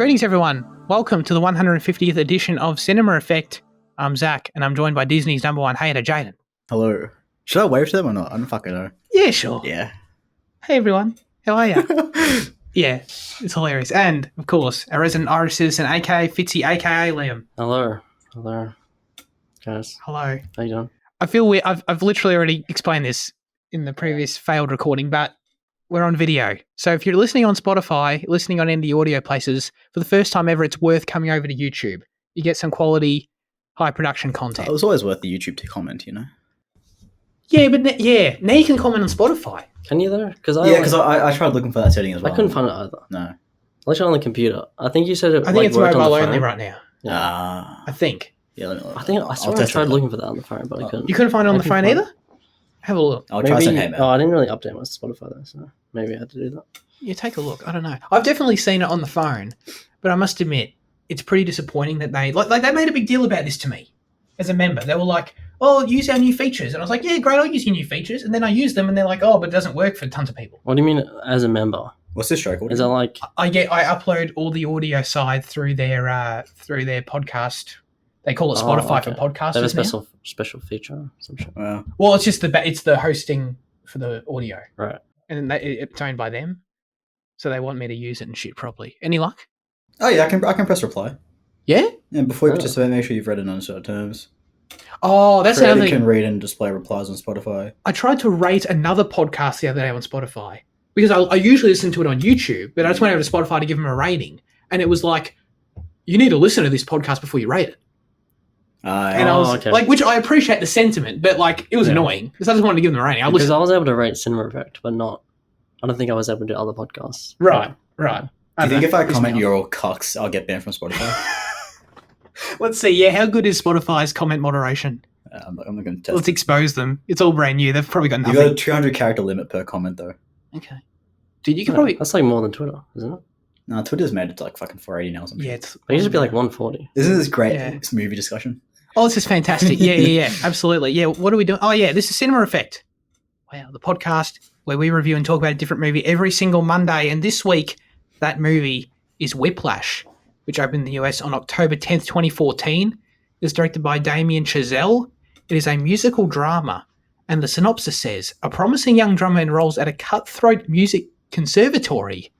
Greetings, everyone. Welcome to the 150th edition of Cinema Effect. I'm Zach, and I'm joined by Disney's number one hater, Jaden. Hello. Should I wave to them or not? I don't fucking know. Yeah, sure. Yeah. Hey, everyone. How are you? Yeah, it's hilarious. And, of course, our resident Irish citizen, a.k.a. Fitzy, a.k.a. Liam. Hello, guys. Hello. How you doing? I feel weird. I've literally already explained this in the previous failed recording, but we're on video. So if you're listening on Spotify, listening on any of the audio places, for the first time ever, it's worth coming over to YouTube. You get some quality, high production content. It was always worth the YouTube to comment, you know? Yeah, but now you can comment on Spotify. Can you though? Because I tried looking for that setting as well. I couldn't find it either. No. Unless you're on the computer. I think you said it. I think it's worked on mobile the only phone. right now. Yeah. I think. Yeah, let me look. I think I swear I tried looking for that on the phone, but I couldn't. You couldn't find it on the phone find either? Have a look. I'll try some hey, man. Oh, I didn't really update my Spotify though, so maybe I had to do that. Yeah, take a look. I don't know. I've definitely seen it on the phone, but I must admit, it's pretty disappointing that they they made a big deal about this to me as a member. They were like, "Oh, use our new features," and I was like, "Yeah, great, I'll use your new features." And then I use them, and they're like, "Oh, but it doesn't work for tons of people." What do you mean as a member? What's this show called? Is that like I upload all the audio side through their podcast. They call it Spotify for podcasters. they have a now. special feature or some shit. Wow. Well, it's just it's the hosting for the audio, Right. and then it's owned by them, so they want me to use it and shit properly. Any luck? Oh, yeah, I can press reply. Yeah. And before you participate, make sure you've read and understood terms. Oh, that's Creator another thing. can read and display replies on Spotify. I tried to rate another podcast the other day on Spotify because I usually listen to it on YouTube, but I just went over to Spotify to give them a rating, and it was like, you need to listen to this podcast before you rate it. And I was like, which I appreciate the sentiment, but like it was annoying because I just wanted to give them a rating. Because I was able to rate Cinema Effect, but not. I don't think I was able to do other podcasts. Right. Do you think if I comment you're all cucks, I'll get banned from Spotify? Let's see. Yeah, how good is Spotify's comment moderation? I'm not going to test. Let's expose them. It's all brand new. They've probably got nothing. You got a 200 character limit per comment, though. Okay. Dude, you could probably. That's like more than Twitter, isn't it? No, Twitter's made it to like fucking 480 now or something. Yeah, it's. It used to be like 140. Isn't this great this movie discussion? Oh, this is fantastic. Yeah. Absolutely. Yeah, what are we doing? Oh, yeah, this is Cinema Effect. Wow, the podcast where we review and talk about a different movie every single Monday. And this week, that movie is Whiplash, which opened in the US on October 10th, 2014. It was directed by Damien Chazelle. It is a musical drama. And the synopsis says, a promising young drummer enrolls at a cutthroat music conservatory.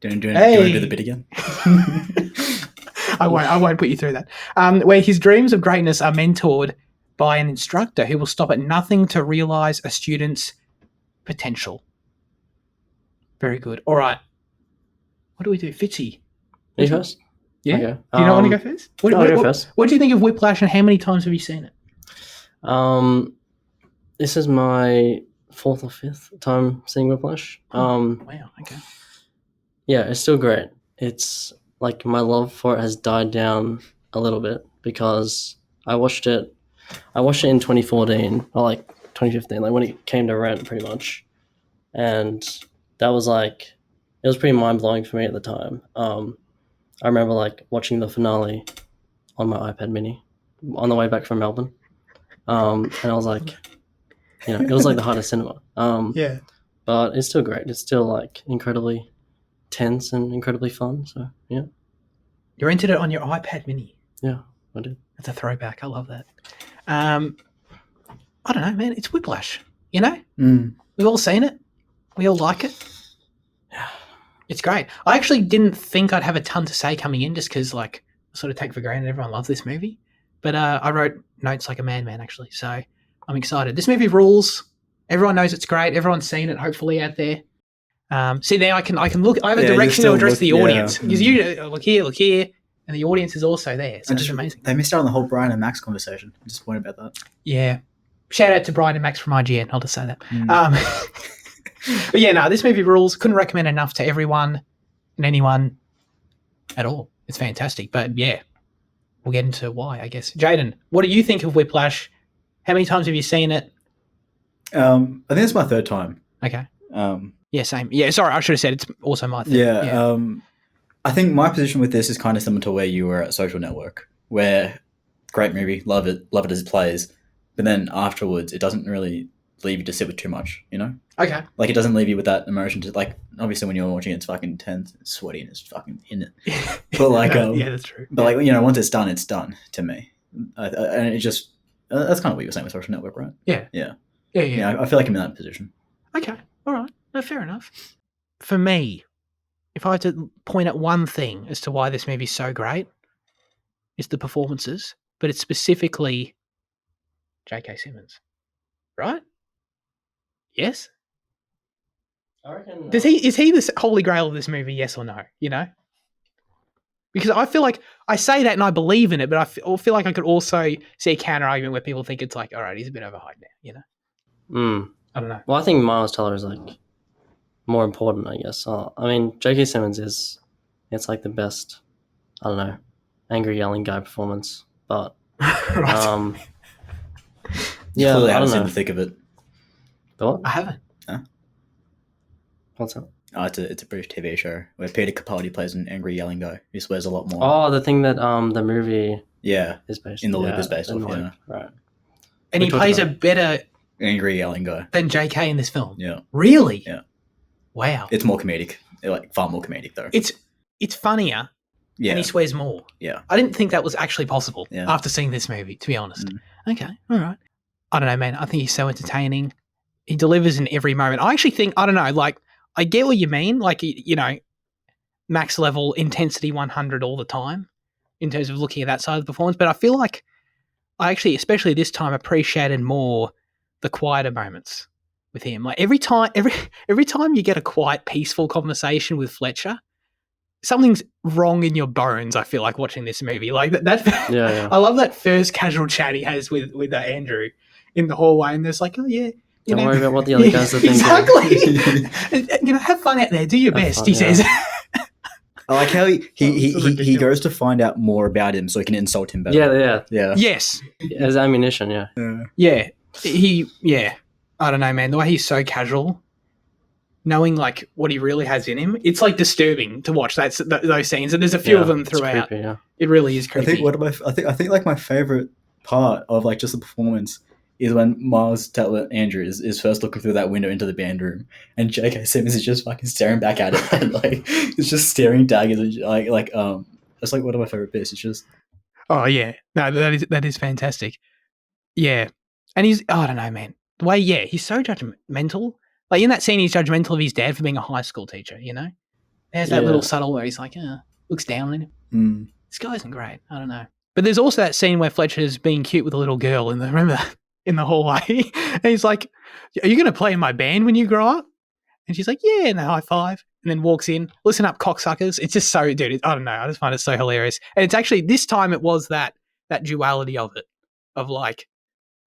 Do you want to do the bit again? I won't put you through that. Where his dreams of greatness are mentored by an instructor who will stop at nothing to realize a student's potential. Very good. All right. What do we do? Fitzy. Me first? Yeah? Okay. Do you not want to go first? I'll go first. What do you think of Whiplash and how many times have you seen it? This is my 4th or 5th time seeing Whiplash. Wow, okay. Yeah, it's still great. It's like my love for it has died down a little bit because I watched it in 2014 or like 2015, like when it came to rent pretty much. And that was like, it was pretty mind blowing for me at the time. I remember like watching the finale on my iPad mini on the way back from Melbourne. And I was like, it was like the heart of cinema. Yeah. But it's still great. It's still like incredibly tense and incredibly fun. So yeah. You rented it on your iPad mini. Yeah, I did. That's a throwback. I love that. I don't know, man. It's Whiplash. You know? We've all seen it. We all like it. Yeah. It's great. I actually didn't think I'd have a ton to say coming in just because, like, I sort of take for granted everyone loves this movie. But I wrote notes like a madman, actually. So I'm excited. This movie rules. Everyone knows it's great. Everyone's seen it, hopefully, out there. See, now I can look. I have a direction to address the audience. Because you look here, and the audience is also there. So it's amazing. They missed out on the whole Brian and Max conversation. I'm disappointed about that. Yeah. Shout out to Brian and Max from IGN. I'll just say that. But yeah, no, this movie rules. Couldn't recommend enough to everyone and anyone at all. It's fantastic. But yeah, we'll get into why, I guess. Jaden, what do you think of Whiplash? How many times have you seen it? I think it's my 3rd time. Okay. Yeah, same. Yeah, sorry, I should have said it's also my thing. Yeah. I think my position with this is kind of similar to where you were at Social Network, where great movie, love it as it plays, but then afterwards it doesn't really leave you to sit with too much, you know? Okay. Like, it doesn't leave you with that emotion to, like, obviously when you're watching it, it's fucking intense, it's sweaty, and it's fucking in it. But, like, yeah, that's true. But, like, you know, once it's done to me. And it just, that's kind of what you were saying with Social Network, right? Yeah. Yeah. Yeah. I feel like I'm in that position. Okay. All right. No, fair enough. For me, if I had to point at one thing as to why this movie's so great, it's the performances, but it's specifically J.K. Simmons. Right? Yes? I reckon. Is he the holy grail of this movie, yes or no? You know? Because I feel like I say that and I believe in it, but I feel like I could also see a counter argument where people think it's like, all right, he's a bit overhyped now, you know? I don't know. Well, I think Miles Teller is like more important, I guess. I mean, J.K. Simmons it's like the best, I don't know, angry yelling guy performance. But Right. yeah, Clearly, I I haven't don't seen know. the thick of it. The what? I haven't. What's that? Oh, it's a British TV show where Peter Capaldi plays an angry yelling guy who swears a lot more. Oh, the thing that the movie is based in the loop is based off. Yeah, right. And he plays a better angry yelling guy than J.K. in this film. Yeah, Really? Yeah. Wow. It's more comedic, like far more comedic though. It's funnier. Yeah, And he swears more. Yeah, I didn't think that was actually possible after seeing this movie, to be honest. Okay, all right. I don't know, man. I think he's so entertaining. He delivers in every moment. I actually think, I don't know, like, I get what you mean. Like, you know, max level intensity 100 all the time in terms of looking at that side of the performance. But I feel like I actually, especially this time, appreciated more the quieter moments with him. Like every time you get a quiet, peaceful conversation with Fletcher, something's wrong in your bones. I feel like watching this movie, like that. Yeah. I love that first casual chat he has with Andrew in the hallway, and there's like, oh yeah, don't worry about what the other guys are thinking. Exactly. You know, have fun out there. Do your best. He says. I like how he goes to find out more about him so he can insult him better. Yeah. Yes. As ammunition. Yeah. I don't know, man. The way he's so casual, knowing like what he really has in him, it's like disturbing to watch those scenes. And there's a few of them throughout. Creepy, It really is creepy. I think like my favorite part of like just the performance is when Miles Teller Andrew is first looking through that window into the band room, and J.K. Simmons is just fucking staring back at it, and like it's just staring daggers. That's like one of my favorite bits. It's just no, that is fantastic. Yeah, and I don't know, man. The way he's so judgmental. Like in that scene, he's judgmental of his dad for being a high school teacher. You know, there's that little subtle where he's like, looks down on him. This guy isn't great. I don't know. But there's also that scene where Fletcher's being cute with a little girl remember that? In the hallway, and he's like, "Are you going to play in my band when you grow up?" And she's like, "Yeah," and a high five, and then walks in. Listen up, cocksuckers! It's just so, dude. I don't know. I just find it so hilarious, and it's actually this time it was that duality of it, of like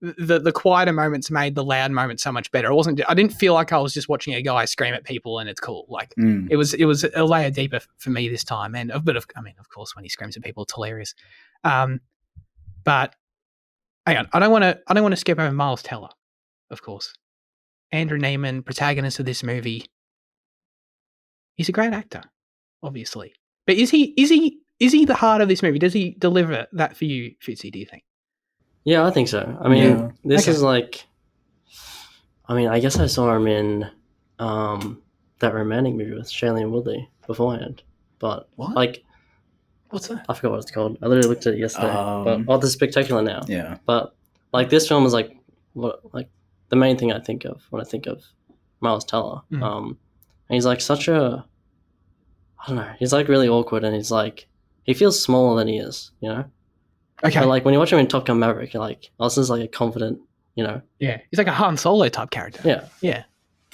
the quieter moments made the loud moments so much better. I didn't feel like I was just watching a guy scream at people and it's cool. Like it was a layer deeper for me this time, and of course, when he screams at people, it's hilarious. But hang on, I don't want to skip over Miles Teller, of course. Andrew Neiman, protagonist of this movie. He's a great actor, obviously. But is he the heart of this movie? Does he deliver that for you, Fitzy, do you think? Yeah, I think so. I mean, this is like, I guess I saw him in that romantic movie with Shailene Woodley beforehand. But what? Like, what's that? I forgot what it's called. I literally looked at it yesterday. But The Spectacular Now. Yeah. But like this film is like the main thing I think of when I think of Miles Teller. And he's like such a, I don't know. He's like really awkward, and he's like he feels smaller than he is. You know. Okay. But like when you watch him in Top Gun Maverick, you're like, this is like a confident, you know. Yeah, he's like a Han Solo type character. Yeah. Yeah.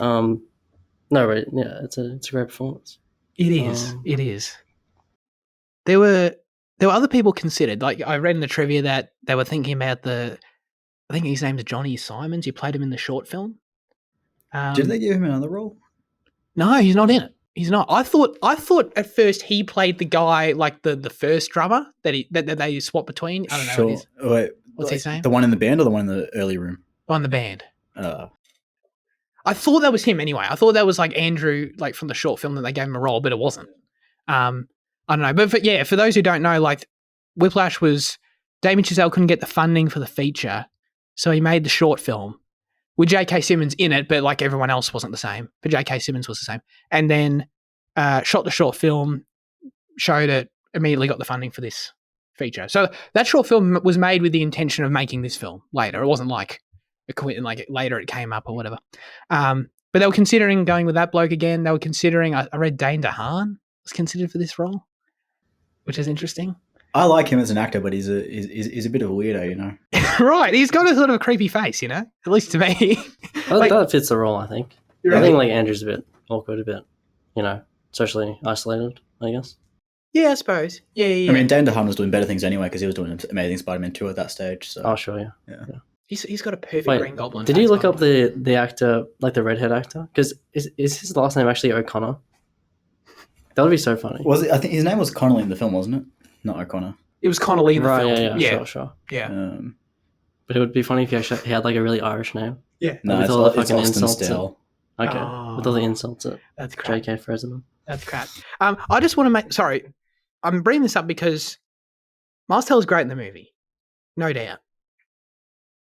No, but yeah, it's a great performance. It is. It is. There were other people considered. Like I read in the trivia that they were thinking about I think his name's Johnny Simons. You played him in the short film. Did they give him another role? No, he's not in it. He's not. I thought at first he played the guy like the first drummer that they swap between. I don't know. What Sure. Wait, what's his name? The one in the band or the one in the early room? On the band. I thought that was him anyway. I thought that was like Andrew, like from the short film that they gave him a role, but it wasn't. I don't know. But for those who don't know, like Whiplash was Damien Chazelle couldn't get the funding for the feature, so he made the short film. with J.K. Simmons in it, but like everyone else wasn't the same. But J.K. Simmons was the same. And then shot the short film, showed it, immediately got the funding for this feature. So that short film was made with the intention of making this film later. It wasn't like later it came up or whatever. But they were considering going with that bloke again. They were considering, I read Dane DeHaan was considered for this role, which is interesting. I like him as an actor, but he's a bit of a weirdo, you know. Right, he's got a sort of a creepy face, you know. At least to me, that fits the role. I think. Really? I think like Andrew's a bit awkward, a bit, you know, socially isolated, I guess. Yeah, I suppose. Yeah. I mean, Dane DeHaan was doing better things anyway because he was doing Amazing Spider-Man 2 at that stage. So. Oh, sure, yeah. He's got a perfect Wait, Green Goblin. Did you look up the actor, like the redhead actor? Because is his last name actually O'Connor? That would be so funny. Was it? I think his name was Connolly in the film, wasn't it? Not O'Connor. It was Connolly in the film. Yeah, sure. Yeah. But it would be funny if he had like a really Irish name. Yeah. No, with it's all the Austin fucking insults. Still. Okay. With all the insults at That's crap. JK Fresman. That's crap. I just want to make... Sorry. I'm bringing this up because Miles Teller's great in the movie. No doubt.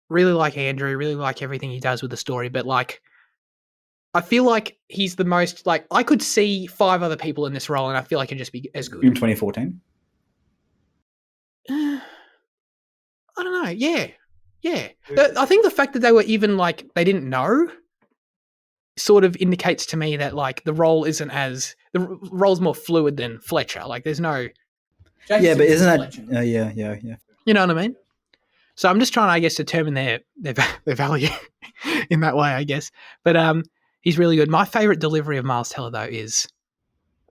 Really like Andrew. Really like everything he does with the story. But like... I feel like he's the most... Like, I could see 5 other people in this role and I feel like it'd just be as good. In 2014? I don't know. Yeah. I think the fact that they were even like they didn't know sort of indicates to me that like the role's more fluid than Fletcher. Like there's no. Yeah, but isn't that? Yeah. You know what I mean? So I'm just trying to, I guess, determine their value in that way, I guess. But he's really good. My favorite delivery of Miles Teller though is,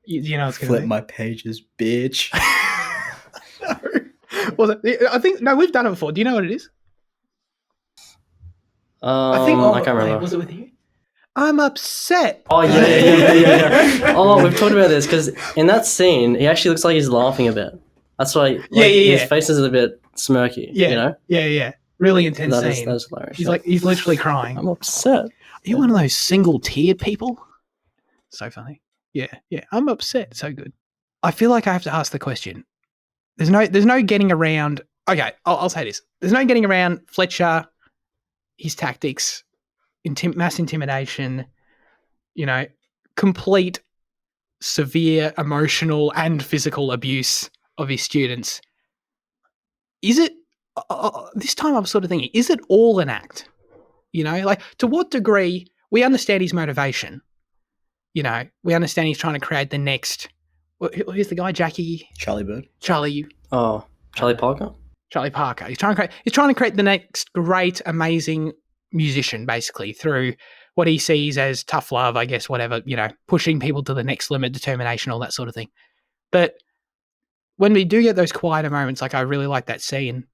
you know, it's going to flip my pages, bitch. Was it? I think no, we've done it before. Do you know what it is? I can't remember. Was it with you? I'm upset. Oh yeah. Oh, we've talked about this because in that scene, he actually looks like he's laughing a bit. That's why. His face is a bit smirky. Yeah. You know. Yeah. Really intense scene. That's hilarious. He's literally crying. I'm upset. Are you one of those single-tiered people? So funny. Yeah. I'm upset. So good. I feel like I have to ask the question. There's no getting around. Okay, I'll say this. There's no getting around Fletcher, his tactics, mass intimidation, you know, complete severe emotional and physical abuse of his students. Is it, this time I'm sort of thinking, is it all an act? You know, like to what degree, we understand his motivation. You know, we understand he's trying to create the next, who's the guy, Charlie Bird. Oh, Charlie Parker? Charlie Parker. He's trying to create the next great, amazing musician, basically, through what he sees as tough love, I guess, whatever, you know, pushing people to the next limit, determination, all that sort of thing. But when we do get those quieter moments, like I really like that scene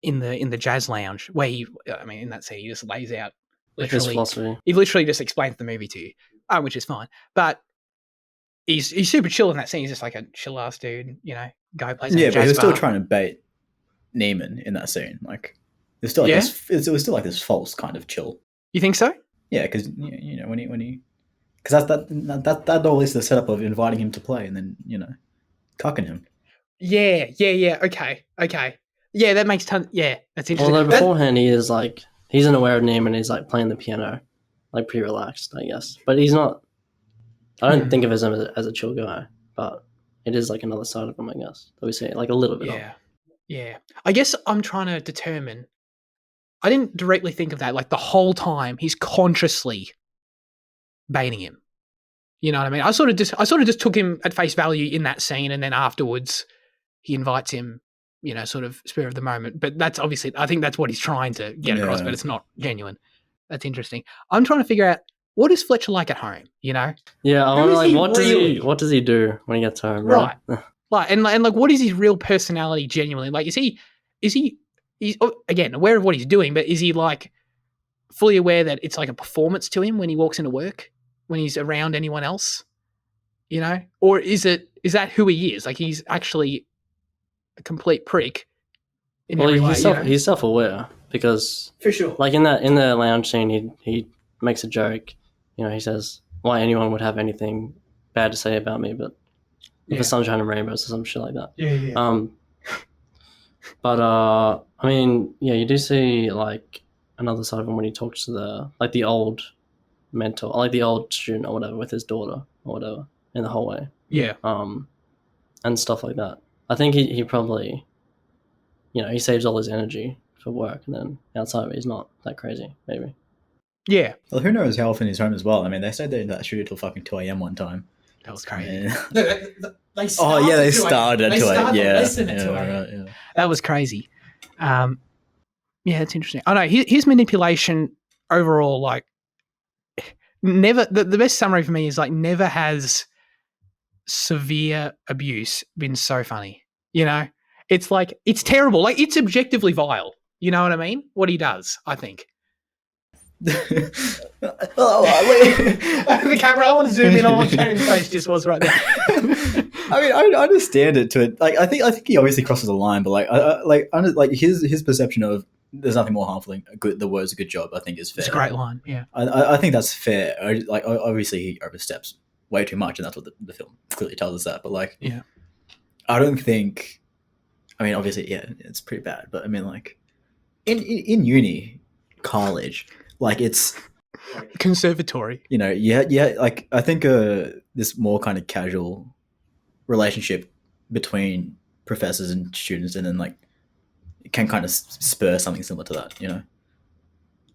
in the jazz lounge where in that scene, he just lays out His philosophy. He literally just explains the movie to you, which is fine. But he's super chill in that scene. He's just like a chill ass dude, you know, guy plays. Yeah, but he was still trying to bait Neiman in that scene. Like it was still like this. It was still like this false kind of chill. You think so? Yeah, because you know when he because that all is the setup of inviting him to play and then cucking him. Yeah. Okay. Yeah, that makes tons. Yeah, that's interesting. Although beforehand he is like he's unaware of Neiman and he's like playing the piano, like pretty relaxed, I guess. But he's not. I don't think of him as a chill guy, but it is like another side of him, I guess. That we see like a little bit. Yeah. I guess I'm trying to determine. I didn't directly think of that. Like the whole time, he's consciously baiting him. You know what I mean? I sort of just took him at face value in that scene, and then afterwards, he invites him. You know, sort of spur of the moment. But that's obviously, I think that's what he's trying to get across. But it's not genuine. That's interesting. I'm trying to figure out what is Fletcher like at home. You know? Yeah, I wonder like what does he do when he gets home? Right. And what is his real personality genuinely? Like, is he again aware of what he's doing, but is he like fully aware that it's like a performance to him when he walks into work, when he's around anyone else, you know? Or is that who he is? Like he's actually a complete prick in every way. He's self-aware because for sure. Like in the lounge scene, he makes a joke. You know, he says, "Why anyone would have anything bad to say about me?" But the sunshine and rainbows or some shit like that. Yeah. But I mean, yeah, you do see like another side of him when he talks to the old mentor, like the old student or whatever, with his daughter or whatever in the hallway. Yeah. And stuff like that. I think he probably, he saves all his energy for work, and then outside of it, he's not that crazy, maybe. Yeah. Well, who knows how often he's home as well. I mean, they stayed there in that studio till fucking 2 a.m. one time. That was crazy. And- They they started at 2 a.m. Yeah. Listen at 2 a.m. Right, yeah. That was crazy. Yeah, it's interesting. I know his manipulation overall, like, never. The best summary for me is like never has severe abuse been so funny. It's like it's terrible. Like it's objectively vile. You know what I mean? What he does, I think. The camera. I want to zoom in on what Shannon's face just was right there. I mean, I understand it to it. Like, I think he obviously crosses the line, but like his perception of there's nothing more harmful than the words "a good job." I think is fair. It's a great line. Yeah, I think that's fair. Like, obviously he oversteps way too much, and that's what the film clearly tells us that. But like, yeah, I don't think. I mean, obviously, yeah, it's pretty bad. But I mean, like, in uni, college, like it's conservatory. Yeah. Like I think this more kind of casual relationship between professors and students, and then like it can kind of spur something similar to that. I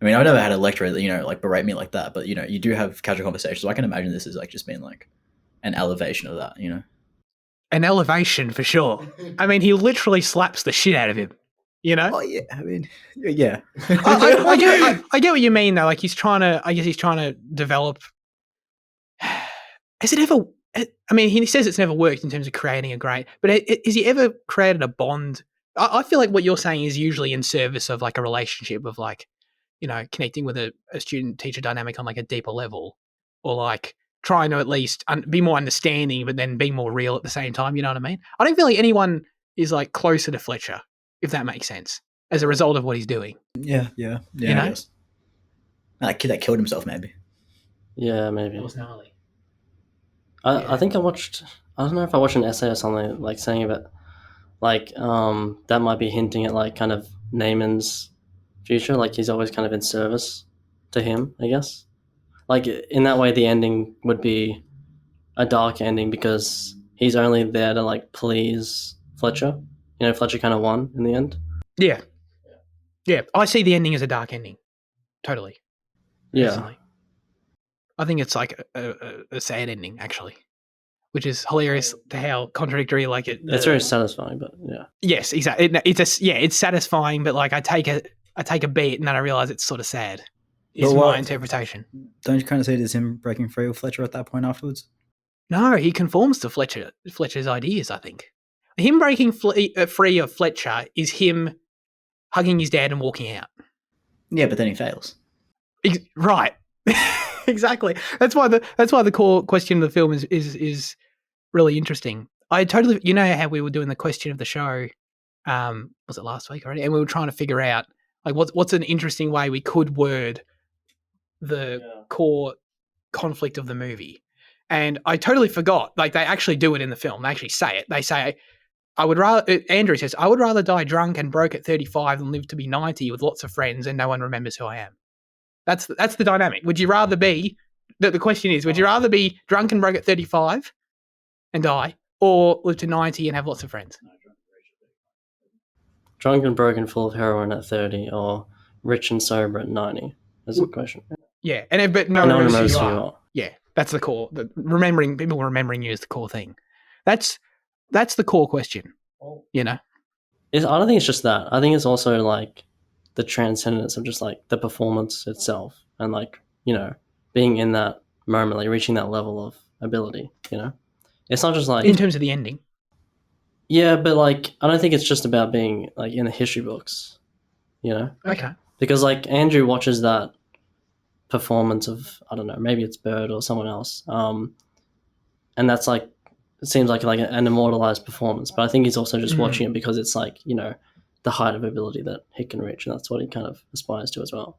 mean, I've never had a lecturer that like berate me like that, but you do have casual conversations. So I can imagine this is like just being like an elevation of that. An elevation for sure. I mean, he literally slaps the shit out of him. Oh yeah, I mean, yeah. I get what you mean though. Like he's trying to develop. Has it ever? I mean, he says it's never worked in terms of creating a great. But has he ever created a bond? I feel like what you're saying is usually in service of like a relationship of like, connecting with a student-teacher dynamic on like a deeper level, or like trying to at least be more understanding, but then be more real at the same time. You know what I mean? I don't feel like anyone is like closer to Fletcher, if that makes sense, as a result of what he's doing. Yeah. I guess. That kid that killed himself, maybe. Yeah, maybe. That was gnarly. I think I don't know if I watched an essay or something like saying about like that might be hinting at like kind of Neiman's future, like he's always kind of in service to him, I guess. Like in that way the ending would be a dark ending because he's only there to like please Fletcher. Fletcher kind of won in the end. Yeah. I see the ending as a dark ending. Totally. Yeah. Personally. I think it's like a sad ending, actually, which is hilarious to how contradictory. Like it's very satisfying, but yeah. Yes, exactly. It's satisfying, but like I take a beat and then I realize it's sort of sad. Is my interpretation. Don't you kind of see it as him breaking free with Fletcher at that point afterwards? No, he conforms to Fletcher's ideas. I think him breaking free of Fletcher is him hugging his dad and walking out. Yeah, but then he fails. Right. Exactly. That's why the core question of the film is really interesting. I totally, how we were doing the question of the show, was it last week already? And we were trying to figure out like what's an interesting way we could word the core conflict of the movie. And I totally forgot. Like they actually do it in the film. They actually say it. They say, Andrew says, I would rather die drunk and broke at 35 than live to be 90 with lots of friends and no one remembers who I am. That's the dynamic. Would you rather be, the question is, would you rather be drunk and broke at 35 and die, or live to 90 and have lots of friends? Drunk and broke and full of heroin at 30, or rich and sober at 90? That's the question. Yeah, but no one remembers who you are. Yeah, that's the core. People remembering you is the core thing. That's the core question. I don't think it's just that. I think it's also like the transcendence of just like the performance itself, and like being in that moment, like reaching that level of ability. It's not just like in terms of the ending. Yeah, but like I don't think it's just about being like in the history books. Okay. Because like Andrew watches that performance of, I don't know, maybe it's Bird or someone else, and that's like, it seems like an immortalized performance, but I think he's also just watching it because it's like the height of ability that he can reach, and that's what he kind of aspires to as well.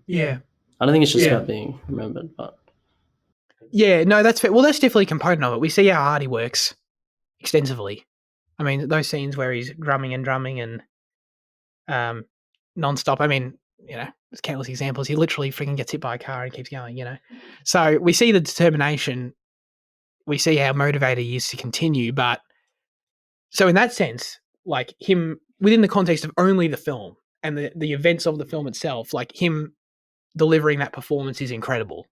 Yeah, I don't think it's just about being remembered, but yeah, no, that's fair. Well, that's definitely a component of it. We see how hard he works extensively. I mean, those scenes where he's drumming and nonstop. I mean, there's countless examples. He literally freaking gets hit by a car and keeps going, So we see the determination. We see how motivated he is to continue. But so in that sense, like him within the context of only the film and the events of the film itself, like him delivering that performance is incredible,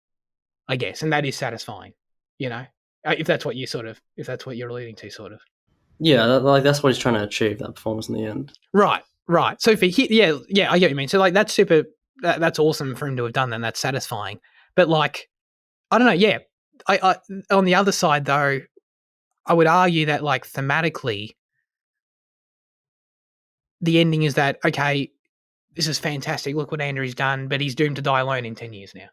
I guess. And that is satisfying, if that's what you're alluding to, sort of. Yeah, that's what he's trying to achieve, that performance in the end. Right. So I get what you mean. So like that's super, that's awesome for him to have done that. And that's satisfying. But like, I don't know. Yeah. I on the other side though, I would argue that like thematically, the ending is that, okay, this is fantastic. Look what Andrew's done, but he's doomed to die alone in 10 years now.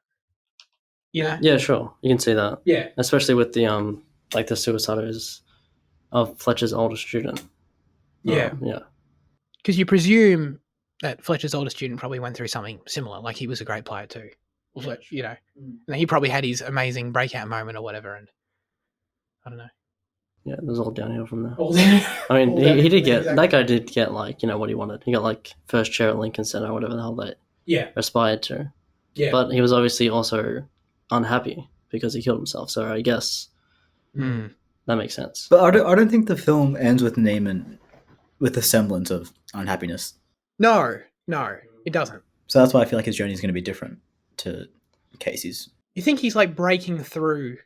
Yeah, sure. You can see that. Yeah. Especially with the the suicide of Fletcher's older student. Yeah. Yeah. Because you presume that Fletcher's older student probably went through something similar. Like he was a great player too. And he probably had his amazing breakout moment or whatever. And I don't know. Yeah, it was all downhill from there. I mean, he did get, exactly. That guy did get like, what he wanted. He got like first chair at Lincoln Center or whatever the hell they aspired to. Yeah. But he was obviously also unhappy because he killed himself. So I guess that makes sense. But I don't think the film ends with Neiman with a semblance of unhappiness. No, it doesn't. So that's why I feel like his journey is going to be different to Casey's. You think he's like breaking through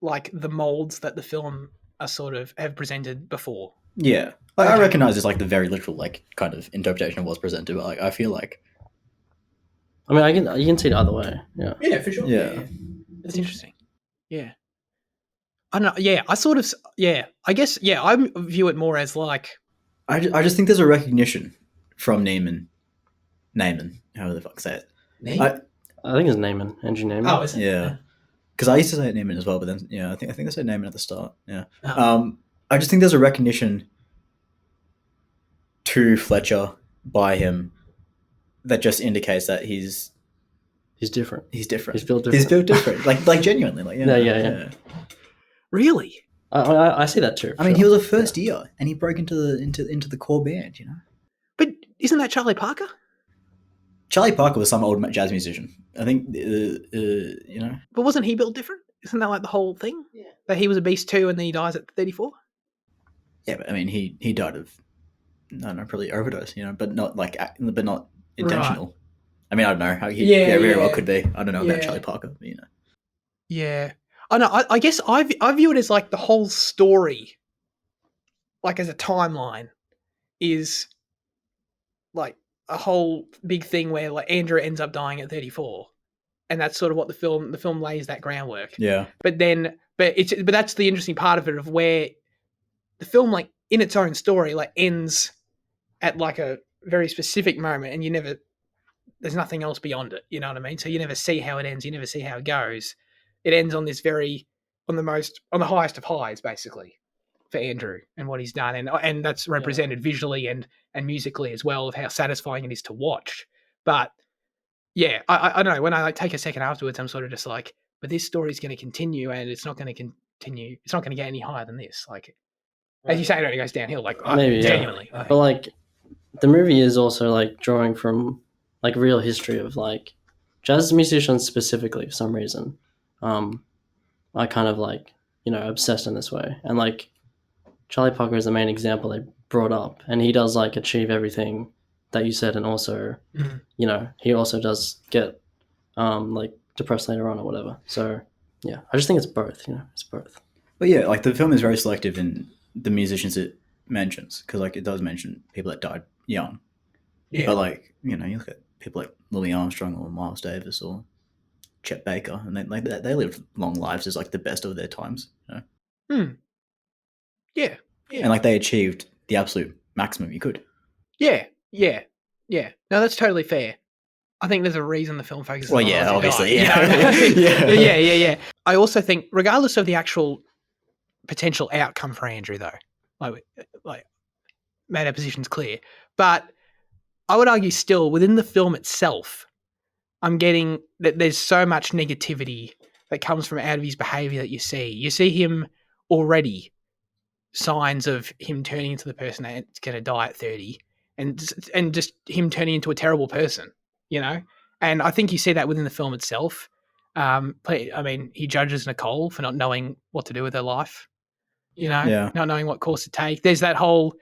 like the molds that the film are sort of have presented before? Yeah. I recognize it's like the very literal like kind of interpretation of what's presented, but like I feel like I mean you can see it either way. Yeah. Yeah, for sure. Yeah. That's interesting. Yeah. I don't know. Yeah, I sort of I guess I view it more as like I just think there's a recognition from Neiman, however the fuck say it. I think it's Neiman, Andrew Neiman. Oh, is it? Yeah. Because I used to say it Neiman as well, but then I think I said Neiman at the start. Yeah. Oh. I just think there's a recognition to Fletcher by him that just indicates that he's different. He's different. He's built different. He's built different. like genuinely. Like yeah. Really? I see that too. I mean, he was a first year, and he broke into the core band. But isn't that Charlie Parker? Charlie Parker was some old jazz musician. I think, But wasn't he built different? Isn't that like the whole thing? Yeah. That he was a beast too, and then he dies at 34. Yeah, but I mean, he died of, I don't know, probably overdose. But not not intentional. Right. I mean, I don't know. He very well could be. I don't know about Charlie Parker. But, Yeah. I know. I guess I view it as like the whole story, like as a timeline, is like a whole big thing where like Andrew ends up dying at 34, and that's sort of what the film lays that groundwork. Yeah. But that's the interesting part of it, of where the film, like in its own story, like ends at like a very specific moment, and there's nothing else beyond it. You know what I mean? So you never see how it ends. You never see how it goes. It ends on this on the highest of highs, basically, for Andrew and what he's done, and that's represented visually and musically as well, of how satisfying it is to watch. But yeah, I don't know. When I take a second afterwards, I'm sort of just like, but this story's going to continue, and it's not going to continue. It's not going to get any higher than this. Like, as you say, it only goes downhill. Like, maybe genuinely. But like, the movie is also like drawing from like real history of like jazz musicians specifically for some reason. I kind of like, obsessed in this way. And like Charlie Parker is the main example they brought up, and he does like achieve everything that you said. And also, he also does get, like depressed later on or whatever. So yeah, I just think it's both, it's both. But yeah, like the film is very selective in the musicians it mentions. Cause like it does mention people that died young. Yeah. But like, you look at people like Louis Armstrong or Miles Davis or Chet Baker, and they lived long lives as like the best of their times. Yeah. And like they achieved the absolute maximum you could. Yeah. No, that's totally fair. I think there's a reason the film focuses. Well, on yeah, obviously, yeah. I also think, regardless of the actual potential outcome for Andrew, though, like made our positions clear, but I would argue still within the film itself, I'm getting that there's so much negativity that comes from out of his behavior that you see. You see him already, signs of him turning into the person that's going to die at 30. and just him turning into a terrible person, you know. And I think you see that within the film itself. I mean, he judges Nicole for not knowing what to do with her life, you know, Yeah. not knowing what course to take. There's that whole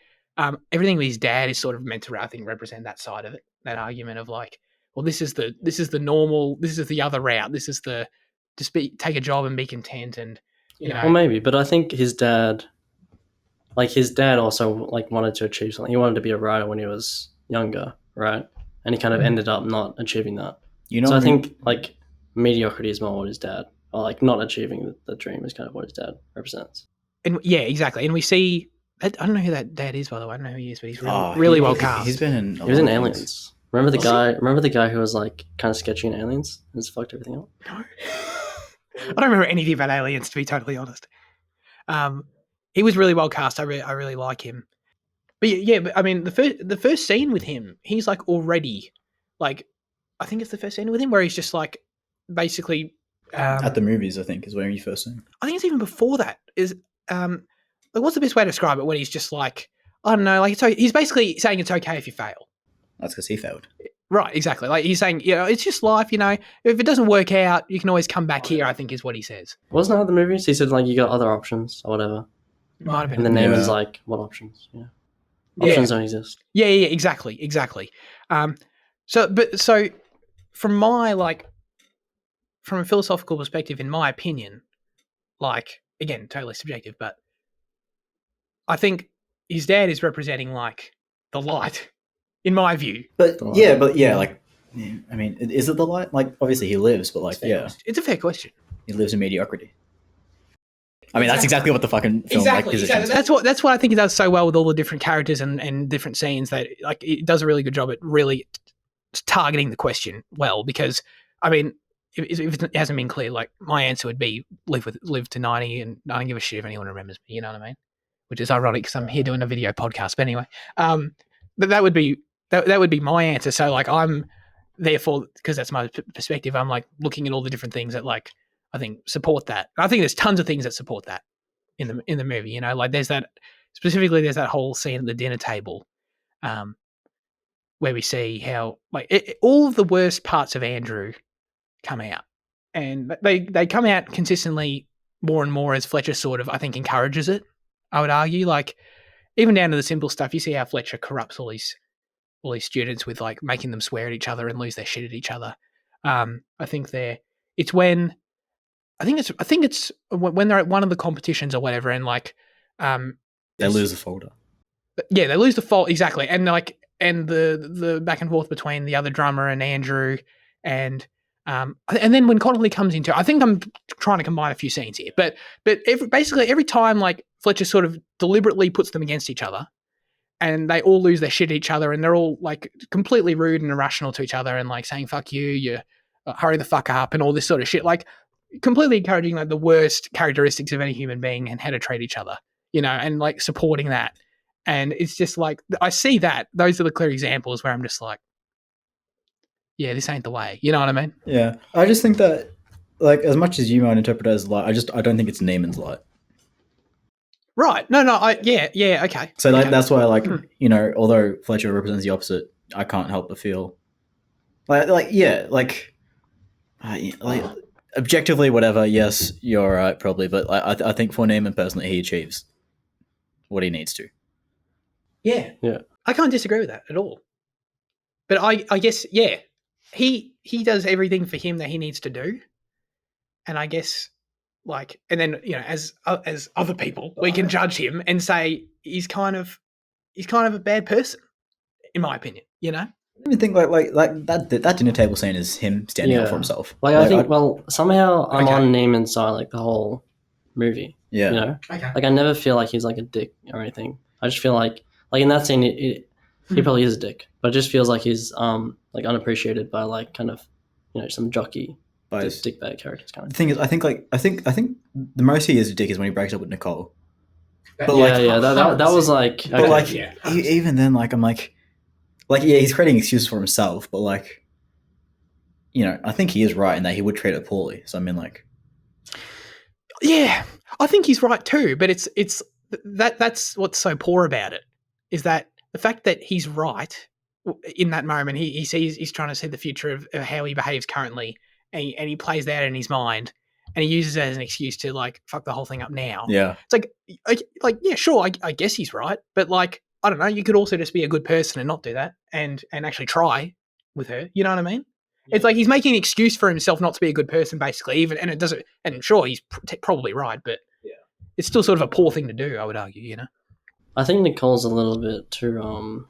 everything with his dad is sort of meant to, I think, represent that side of it. That argument of like, well, this is the normal, this is the other route, this is the just take a job and be content, and you know. Well, maybe, but I think his dad also like wanted to achieve something. He wanted to be a writer when he was younger, right? And he kind of ended up not achieving that. You know, So I think like mediocrity is more what his dad, or like not achieving the dream is kind of what his dad represents. And yeah, exactly. And we see, I don't know who that dad is, by the way. I don't know who he is, but he's really well cast. He's been in. He was in Aliens. Remember the guy who was like kind of sketchy in Aliens and just fucked everything up? No. I don't remember anything about Aliens, to be totally honest. He was really well cast. I really like him. But yeah, but I mean, the first scene with him, he's like already, like, I think it's the first scene with him where he's just like, basically. At the movies, I think, is where you first see him. I think it's even before that. Is like, what's the best way to describe it? When he's just like, I don't know, like he's basically saying it's okay if you fail. That's because he failed. Right, exactly. Like he's saying, it's just life, you know. If it doesn't work out, you can always come back here, I think is what he says. Wasn't that the movies? He said like you got other options or whatever. Might have been. And then Neiman's like, what options? Yeah. Options don't exist. Yeah, exactly. So from my from a philosophical perspective, in my opinion, like, again, totally subjective, but I think his dad is representing like the light, in my view. But like, I mean, is it the light? Like, obviously he lives, but like, it's a fair question. He lives in mediocrity. I mean, that's exactly what the fucking film positions. That's what I think it does so well with all the different characters and different scenes, that like it does a really good job at really targeting the question well. Because I mean, if it hasn't been clear, like my answer would be live to 90, and I don't give a shit if anyone remembers me. You know what I mean? Which is ironic because I'm here doing a video podcast. But anyway, but that would be my answer. So like I'm therefore, because that's my perspective, I'm like looking at all the different things that like I think support that. I think there's tons of things that support that in the movie. You know, like there's that whole scene at the dinner table, where we see how like all of the worst parts of Andrew come out, and they come out consistently more and more as Fletcher sort of, I think, encourages it. I would argue, like even down to the simple stuff. You see how Fletcher corrupts all these students with like making them swear at each other and lose their shit at each other. I think it's when they're at one of the competitions or whatever, and like they lose the folder. Yeah, they lose the fault, exactly, and like the back and forth between the other drummer and Andrew, and then when Connolly comes into, I think I'm trying to combine a few scenes here, but basically every time like Fletcher sort of deliberately puts them against each other, and they all lose their shit at each other, and they're all like completely rude and irrational to each other, and like saying "fuck you," hurry the fuck up, and all this sort of shit, like completely encouraging like the worst characteristics of any human being and how to treat each other, you know, and like supporting that. And it's just like, I see that. Those are the clear examples where I'm just like, yeah, this ain't the way. You know what I mean? Yeah. I just think that, like, as much as you might interpret it as light, I don't think it's Neiman's light. Right. No, yeah, okay. So that's why, like, you know, although Fletcher represents the opposite, I can't help but feel like objectively, whatever, yes, you're right, probably, but I think for Neiman personally, he achieves what he needs to. Yeah. I can't disagree with that at all. But I guess, yeah, he does everything for him that he needs to do, and I guess, like, and then, you know, as other people, we can judge him and say he's kind of a bad person, in my opinion. You know. I even think like that dinner table scene is him standing up for himself. Like I think, somehow I'm on Neiman's side like the whole movie. Yeah. You know? Okay. Like I never feel like he's like a dick or anything. I just feel like in that scene, he probably is a dick, but it just feels like he's like unappreciated by like kind of, you know, some jockey dickbag characters kind of. The thing is, I think the most he is a dick is when he breaks up with Nicole. But that was like. Okay. But like even then, like I'm like yeah, he's creating excuses for himself, but like, you know, I think he is right in that he would treat it poorly. So I mean, like, yeah, I think he's right too. But it's that's what's so poor about it, is that the fact that he's right in that moment, he's trying to see the future of how he behaves currently, and he plays that in his mind, and he uses it as an excuse to like fuck the whole thing up now. Yeah. It's like yeah, sure, I guess he's right, but like I don't know, you could also just be a good person and not do that, and actually try with her. You know what I mean? Yeah. It's like he's making an excuse for himself not to be a good person, basically. Even and it doesn't. And sure, he's probably right, but it's still sort of a poor thing to do. I would argue. You know. I think Nicole's a little bit too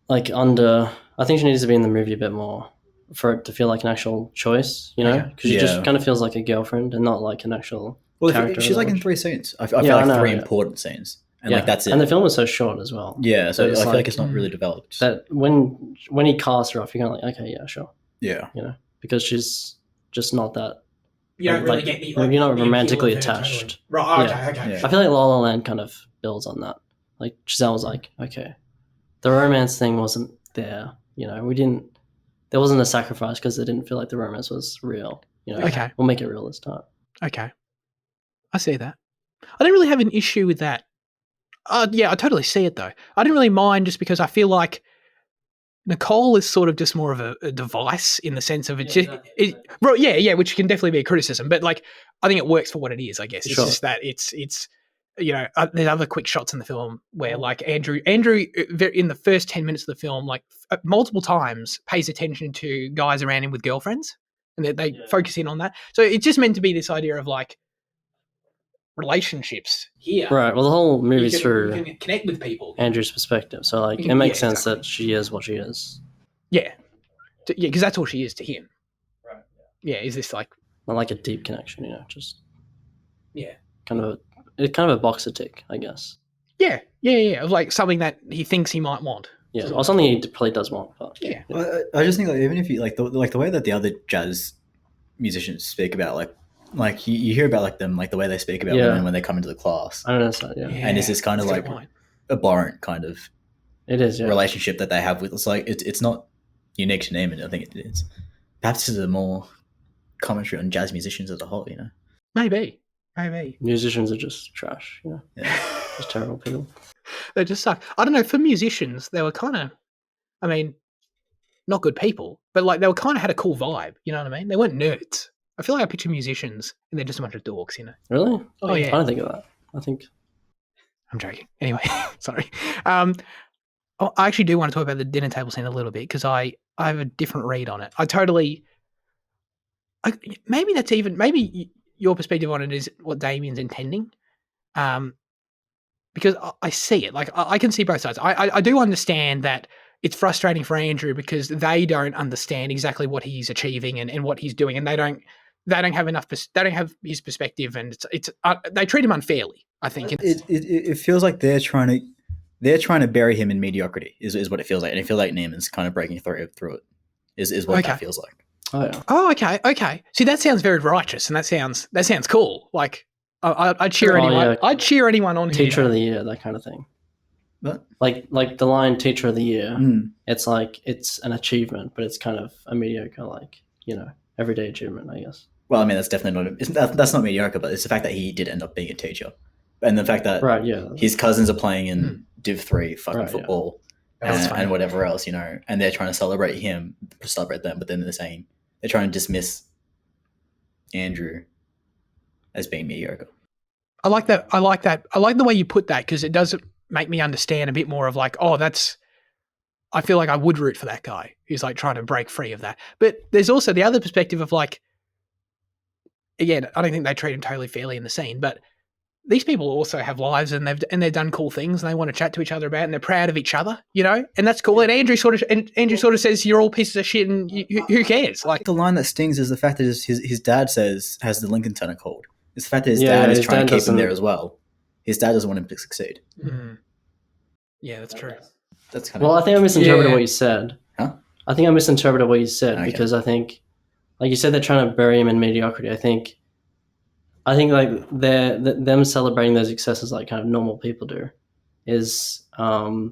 like under. I think she needs to be in the movie a bit more for it to feel like an actual choice. You know, because she just kind of feels like a girlfriend and not like an actual. Well, character she's like in 3 scenes. I feel like 3 important scenes. And like that's it. And the film is so short as well. Yeah, so I feel like it's not really developed. That when he casts her off, you're kind of like, okay, yeah, sure. Yeah. You know, because she's just not that. You don't really get the, like, you're not romantically attached. Totally. Right, okay. Yeah. I feel like La La Land kind of builds on that. Like Chazelle was like, okay, the romance thing wasn't there. You know, there wasn't a sacrifice because they didn't feel like the romance was real. You know, okay, we'll make it real this time. Okay, I see that. I don't really have an issue with that. Yeah, I totally see it though. I didn't really mind just because I feel like Nicole is sort of just more of a device in the sense of which can definitely be a criticism, but like I think it works for what it is. I guess it's just that it's you know there's other quick shots in the film where like Andrew in the first 10 minutes of the film like multiple times pays attention to guys around him with girlfriends, and they focus in on that. So it's just meant to be this idea of like relationships here, right? Well, the whole movie's through you can connect with people, Andrew's perspective, so like it makes sense that she is what she is. Yeah, because that's all she is to him. Right. Yeah, is this like not like a deep connection, you know? Just kind of a boxer tick, I guess. Yeah, of like something that he thinks he might want. Yeah, or something he probably does want. But yeah, well, I just think like even if you like the way that the other jazz musicians speak about like you hear about like them like the way they speak about women when they come into the class. I don't know, so, and it's this kind of like abhorrent kind of relationship that they have with. It's like it's not unique to Neiman. I think it is. Perhaps it's a more commentary on jazz musicians as a whole. You know, maybe musicians are just trash. You know, just terrible people. They just suck. I don't know. For musicians, they were kind of, I mean, not good people, but like they were kind of had a cool vibe. You know what I mean? They weren't nerds. I feel like I picture musicians and they're just a bunch of dorks, you know. Really? Oh yeah. I don't think of that. I'm joking. Anyway, sorry. I actually do want to talk about the dinner table scene a little bit because I have a different read on it. Maybe your perspective on it is what Damien's intending. Because I see it. Like I can see both sides. I do understand that it's frustrating for Andrew because they don't understand exactly what he's achieving and what he's doing, and they don't have enough. They don't have his perspective, and it's they treat him unfairly. I think it feels like they're trying to bury him in mediocrity. Is what it feels like, and I feel like Neiman's kind of breaking through it. Is what that feels like. Oh yeah. Oh okay. See, that sounds very righteous, and that sounds cool. Like I'd cheer anyone. Yeah. I'd cheer anyone on. Teacher of the year, that kind of thing. What? Like the line "Teacher of the Year." It's like it's an achievement, but it's kind of a mediocre, like everyday achievement, I guess. Well, I mean, that's definitely not. That's not mediocre, but it's the fact that he did end up being a teacher, and the fact that his cousins are playing in Div 3 fucking football and whatever else, and they're trying to celebrate them, but then they're trying to dismiss Andrew as being mediocre. I like that. I like the way you put that because it does make me understand a bit more of like, I feel like I would root for that guy who's like trying to break free of that. But there's also the other perspective of like, again, I don't think they treat him totally fairly in the scene, but these people also have lives and they've done cool things and they want to chat to each other about it and they're proud of each other, and that's cool. And Andrew sort of says, "You're all pieces of shit," and who cares? Like the line that stings is the fact that his dad has the Lincoln Center called. It's the fact that his dad is trying to keep him there as well. His dad doesn't want him to succeed. Mm. Yeah, that's true. That's kind of. Well, I think I misinterpreted what you said. Huh? I think I misinterpreted what you said because I think, like you said, they're trying to bury him in mediocrity. I think like them celebrating those successes like kind of normal people do is kind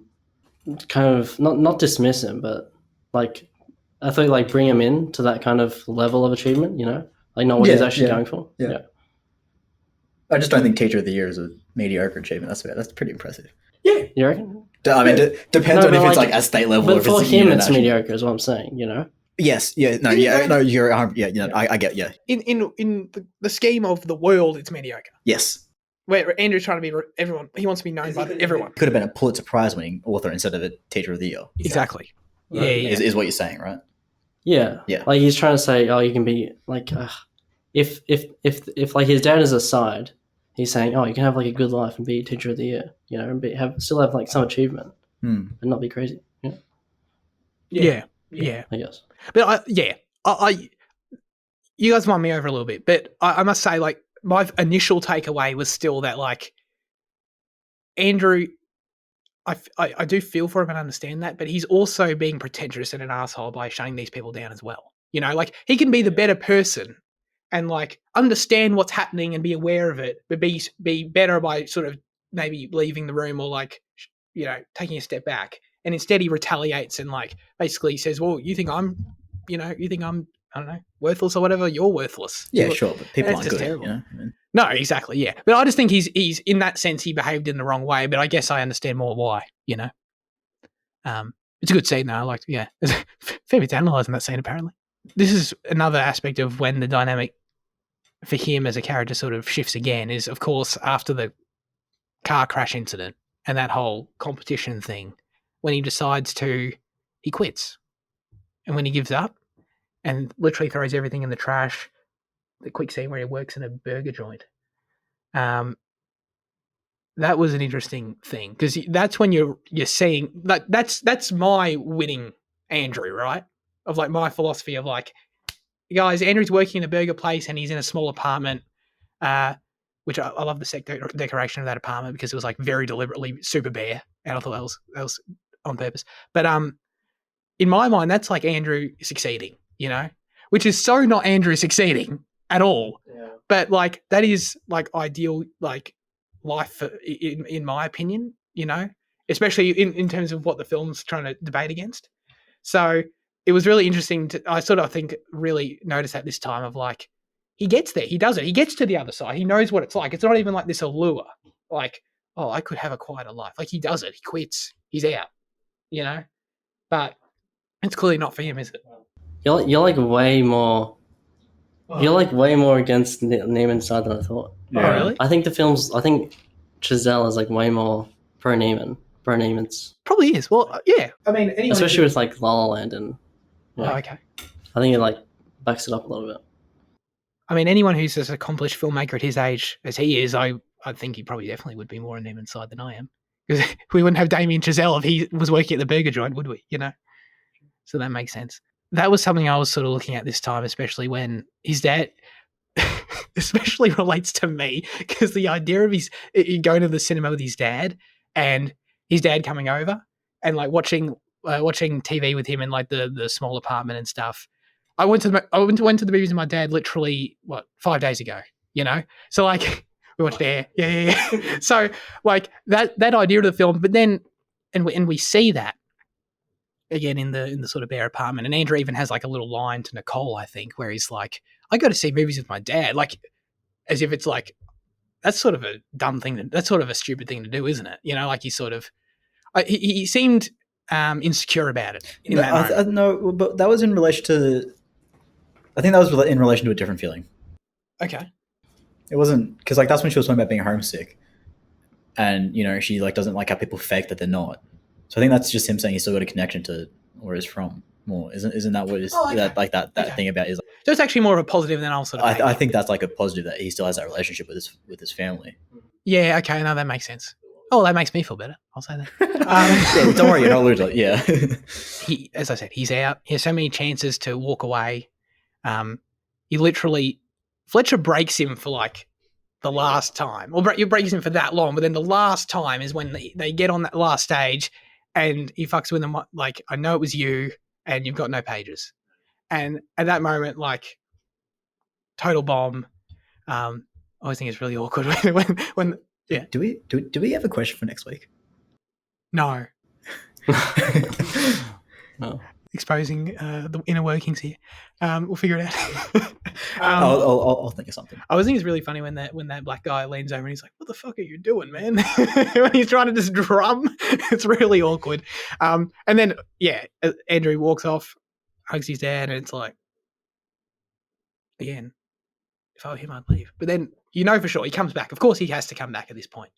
of not dismiss him, but like I thought like bring him in to that kind of level of achievement, like not what he's actually going for. Yeah. I just don't think Teacher of the Year is a mediocre achievement. That's pretty impressive. Yeah. You reckon? I mean, depends on but if it's like- like at state level. But or if for it's him, it's international. mediocre, is what I'm saying. You know. Yes. Yeah. No. Yeah. No. You're. I get. Yeah. In the scheme of the world, it's mediocre. Yes. Where Andrew's trying to be everyone, he wants to be known by everyone. Could have been a Pulitzer Prize winning author instead of a teacher of the year. Exactly. Yeah, Right. yeah. Is what you're saying, right? Yeah. Yeah. Like he's trying to say, oh, you can be like, if like his dad is aside, he's saying, oh, you can have like a good life and be teacher of the year, you know, and still have like some achievement and not be crazy. Yeah. Yeah. I guess. But I you guys won me over a little bit, but I must say, like, my initial takeaway was still that, like, Andrew, I do feel for him and understand that, but he's also being pretentious and an asshole by shutting these people down as well. You know, like, he can be the better person and, like, understand what's happening and be aware of it, but be better by sort of maybe leaving the room or, like, you know, taking a step back. And instead he retaliates and, like, basically says, well, you think I'm, I don't know, worthless or whatever, you're worthless. Yeah, sure, but people That's aren't just good. terrible. You know? I mean, No, exactly, yeah. But I just think he's in that sense he behaved in the wrong way, but I guess I understand more why, you know. It's a good scene though. I liked, yeah. There's a fair bit to analyse in that scene apparently. This is another aspect of when the dynamic for him as a character sort of shifts again is, of course, after the car crash incident and that whole competition thing, when he decides he quits. And when he gives up and literally throws everything in the trash, the quick scene where he works in a burger joint. That was an interesting thing because that's when you're seeing that's my winning Andrew, right? Of like my philosophy of like, guys, Andrew's working in a burger place and he's in a small apartment, which I love the set decoration of that apartment because it was like very deliberately super bare, and I thought that was on purpose. But in my mind, that's like Andrew succeeding, you know, which is so not Andrew succeeding at all. Yeah. But like that is like ideal like life in my opinion, you know, especially in terms of what the film's trying to debate against. So it was really interesting I think really noticed at this time of like he gets there, he does it, he gets to the other side, he knows what it's like. It's not even like this allure, like, oh, I could have a quieter life. Like he does it, he quits, he's out, you know. But it's clearly not for him, is it? You're like way more. You're like way more against Neiman's side than I thought. Oh, really? I think Chazelle is like way more pro Neiman. Pro Neiman's. Probably is. Well, yeah. I mean, anyone especially with like La La Land and. Oh, okay. I think it like backs it up a little bit. I mean, anyone who's as accomplished filmmaker at his age as he is, I think he probably definitely would be more on Neiman's side than I am. Because we wouldn't have Damien Chazelle if he was working at the burger joint, would we? You know? So that makes sense. That was something I was sort of looking at this time, especially when his dad especially relates to me, because the idea of his going to the cinema with his dad and his dad coming over and like watching TV with him in like the small apartment and stuff. I went to the movies with my dad literally 5 days ago, you know? So like we watched Air. Yeah. So like that idea of the film, but then and we see that again in the sort of bare apartment. And Andrew even has like a little line to Nicole, I think, where he's like, I go to see movies with my dad, like as if it's like that's sort of a dumb thing. That's sort of a stupid thing to do, isn't it? You know, like he sort of he seemed insecure about it. No, but that was in relation to. I think that was in relation to a different feeling. Okay. It wasn't because like that's when she was talking about being homesick, and you know she like doesn't like how people fake that they're not. So I think that's just him saying he's still got a connection to where he's from. More isn't that what is that thing about is? Like, so it's actually more of a positive than I'll sort of. I think that's like a positive that he still has that relationship with his family. Yeah. Okay. No, that makes sense. Oh, that makes me feel better. I'll say that. Yeah, don't worry, you're not losing. Yeah. He, as I said, he's out. He has so many chances to walk away. He literally Fletcher breaks him for like the last time, or he breaks him for that long, but then the last time is when they get on that last stage, and he fucks with them like, I know it was you, and you've got no pages, and at that moment, like, total bomb. I always think it's really awkward when yeah. Do we have a question for next week? No. No. exposing the inner workings here. We'll figure it out. I'll think of something. I was thinking it's really funny when that black guy leans over and he's like, "What the fuck are you doing, man?" When he's trying to just drum, it's really awkward. And then Andrew walks off, hugs his dad, and it's like, again, if I were him, I'd leave. But then for sure he comes back. Of course, he has to come back at this point,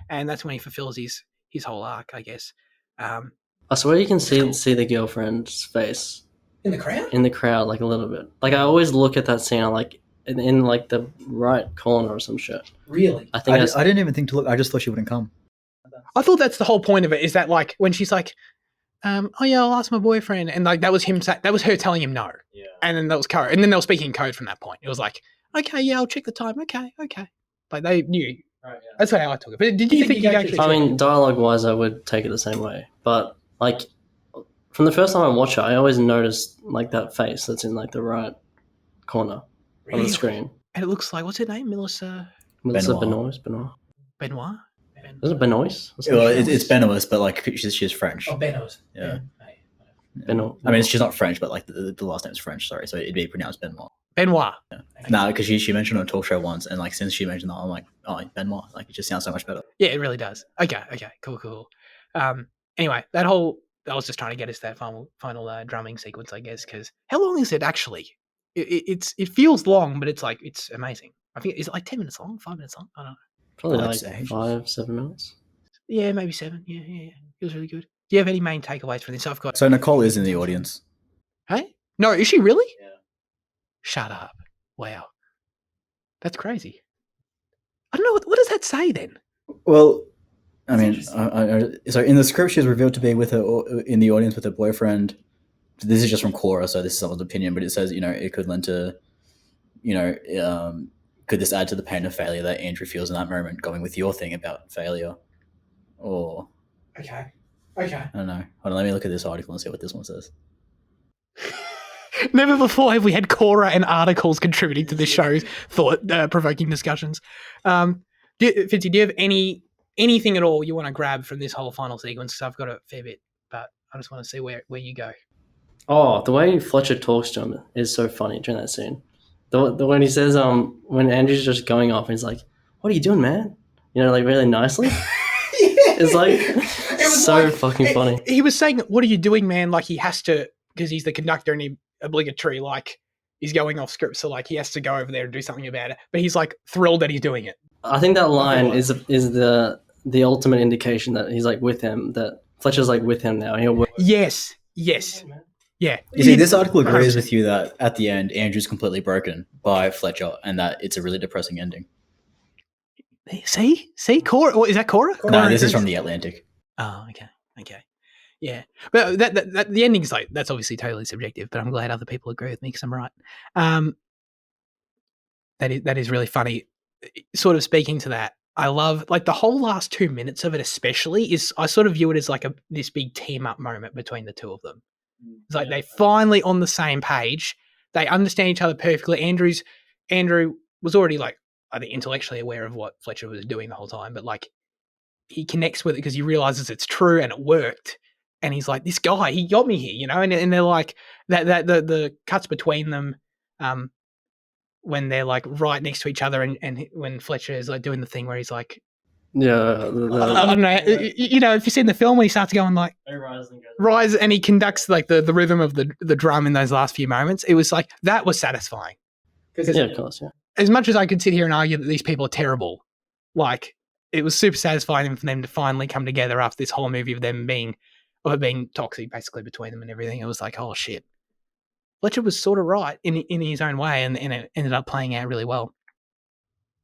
and that's when he fulfills his whole arc, I guess. I swear you can see the girlfriend's face In the crowd? in the crowd, like a little bit. Like I always look at that scene, I'm like in like the right corner or some shit. Really? I think I didn't even think to look. I just thought she wouldn't come. I thought that's the whole point of it, is that like when she's like, oh yeah, I'll ask my boyfriend, and like that was her telling him no. Yeah. And then that was code. And then they were speaking code from that point. It was like, okay, yeah, I'll check the time. Okay. Like they knew. Right, yeah. That's how I took it. But did you think you actually? I mean, dialogue-wise, I would take it the same way. But like, from the first time I watch it, I always noticed like that face that's in like the right corner of the screen. And it looks like, what's her name? Melissa Benoist. Benoit? Is it Benoist? Well, it's Benoist, but like she's French. Oh, Benoist. Yeah. Benoit. I mean, she's not French, but like the last name's French. Sorry, so it'd be pronounced Benoit. Benoit. Yeah. No, because she mentioned it on a talk show once, and like since she mentioned that, I'm like, oh, Benoit. Like it just sounds so much better. Yeah, it really does. Okay, cool. Anyway, I was just trying to get us that final drumming sequence, I guess, because how long is it actually? It feels long, but it's amazing. I think, is it like 10 minutes long, 5 minutes long? I don't know. Probably like 5-7 minutes. Yeah, maybe 7. Yeah. It was really good. Do you have any main takeaways from this? So Nicole is in the audience. Hey? No, is she really? Yeah. Shut up. Wow. That's crazy. I don't know. What does that say then? Well, I mean, so in the script, she's revealed to be with her in the audience with her boyfriend. This is just from Cora, so this is someone's opinion, but it says, equivalent to, could this add to the pain of failure that Andrew feels in that moment, going with your thing about failure? Or... Okay. I don't know. Hold on, let me look at this article and see what this one says. Never before have we had Cora and articles contributing to this show's thought-provoking discussions. Fitzy, do you have anything at all you want to grab from this whole final sequence? Because I've got a fair bit, but I just want to see where you go. Oh, the way Fletcher talks to him is so funny during that scene. The when he says, when Andrew's just going off, and he's like, "What are you doing, man?" Like really nicely. It's like so fucking funny. He was saying, "What are you doing, man?" Like he has to, because he's the conductor and he obligatory, like he's going off script, so like he has to go over there and do something about it. But he's like thrilled that he's doing it. I think that line is the ultimate indication that he's like with him, that Fletcher's like with him now. He'll work. Yes. Yeah. You see, this article agrees with you that at the end, Andrew's completely broken by Fletcher and that it's a really depressing ending. See, Cora. Is that Cora? No, this is from The Atlantic. Oh, okay. Yeah, but that the ending's like, that's obviously totally subjective, but I'm glad other people agree with me because I'm right. That is really funny. Sort of speaking to that, I love like the whole last 2 minutes of it, especially is I sort of view it as like this big team up moment between the two of them. It's like they finally on the same page. They understand each other perfectly. Andrew was already like, I think, intellectually aware of what Fletcher was doing the whole time, but like he connects with it because he realizes it's true and it worked. And he's like, this guy, he got me here, and they're like that the cuts between them, when they're like right next to each other, and when Fletcher is like doing the thing where he's like, yeah, I don't know, if you've seen the film when he starts going like rise, and he conducts like the rhythm of the drum in those last few moments, it was like that was satisfying. Yeah, of course, yeah. As much as I could sit here and argue that these people are terrible, like it was super satisfying for them to finally come together after this whole movie of being toxic basically between them and everything. It was like, oh shit, Fletcher was sort of right in his own way, and it ended up playing out really well.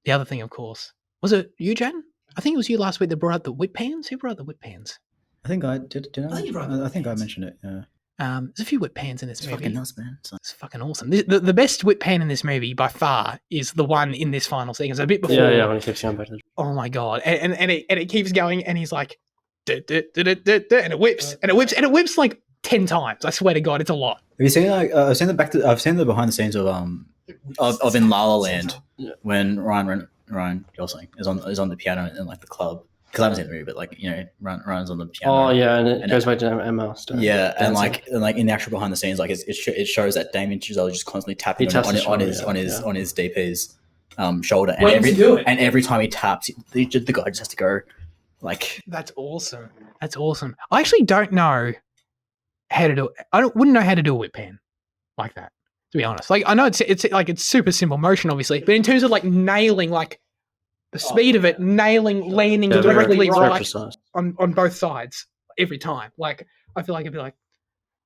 The other thing, of course, was it you, Jan? I think it was you last week that brought up the whip pans. Who brought up the whip pans? I think I did. I think I mentioned it. Yeah. There's a few whip pans in this movie. Fucking nuts, man. It's fucking awesome. The best whip pan in this movie by far is the one in this final sequence. A bit before. Yeah, when he keeps going back to the... Oh my god! And it keeps going, and he's like, and it whips like 10 times. I swear to God, it's a lot. Have you seen I've seen the behind the scenes of in La La Land when Ryan Gosling is on the piano in like the club, because I haven't seen the movie, but like runs on the piano. Oh yeah, and it And goes back to Emma Stone. Yeah, and Dancing. like in the actual behind the scenes, like it shows that Damien Chazelle is just constantly tapping He taps on the shoulder, on his DP's shoulder, and When does he do it? every time he taps, the guy just has to go like. That's awesome. That's awesome. I actually don't know how to do it. Wouldn't know how to do a whip pan like that, to be honest. Like I know it's like it's super simple motion, obviously, but in terms of like nailing, like the speed of it, nailing, landing Yeah, directly very right precise. on both sides every time. Like I feel like it'd be like,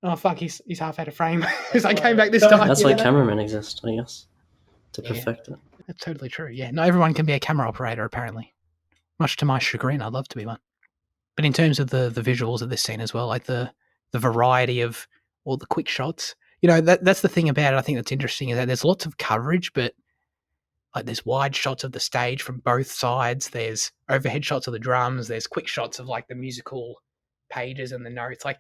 oh fuck, he's half out of frame because I came back this time. That's you why know? cameramen exist, I guess, to Yeah. perfect it. That's totally true. Yeah, not everyone can be a camera operator, apparently. Much to my chagrin, I'd love to be one. But in terms of the visuals of this scene as well, like the variety of all the quick shots, that's the thing about it. I think that's interesting is that there's lots of coverage, but like there's wide shots of the stage from both sides. There's overhead shots of the drums. There's quick shots of like the musical pages and the notes. Like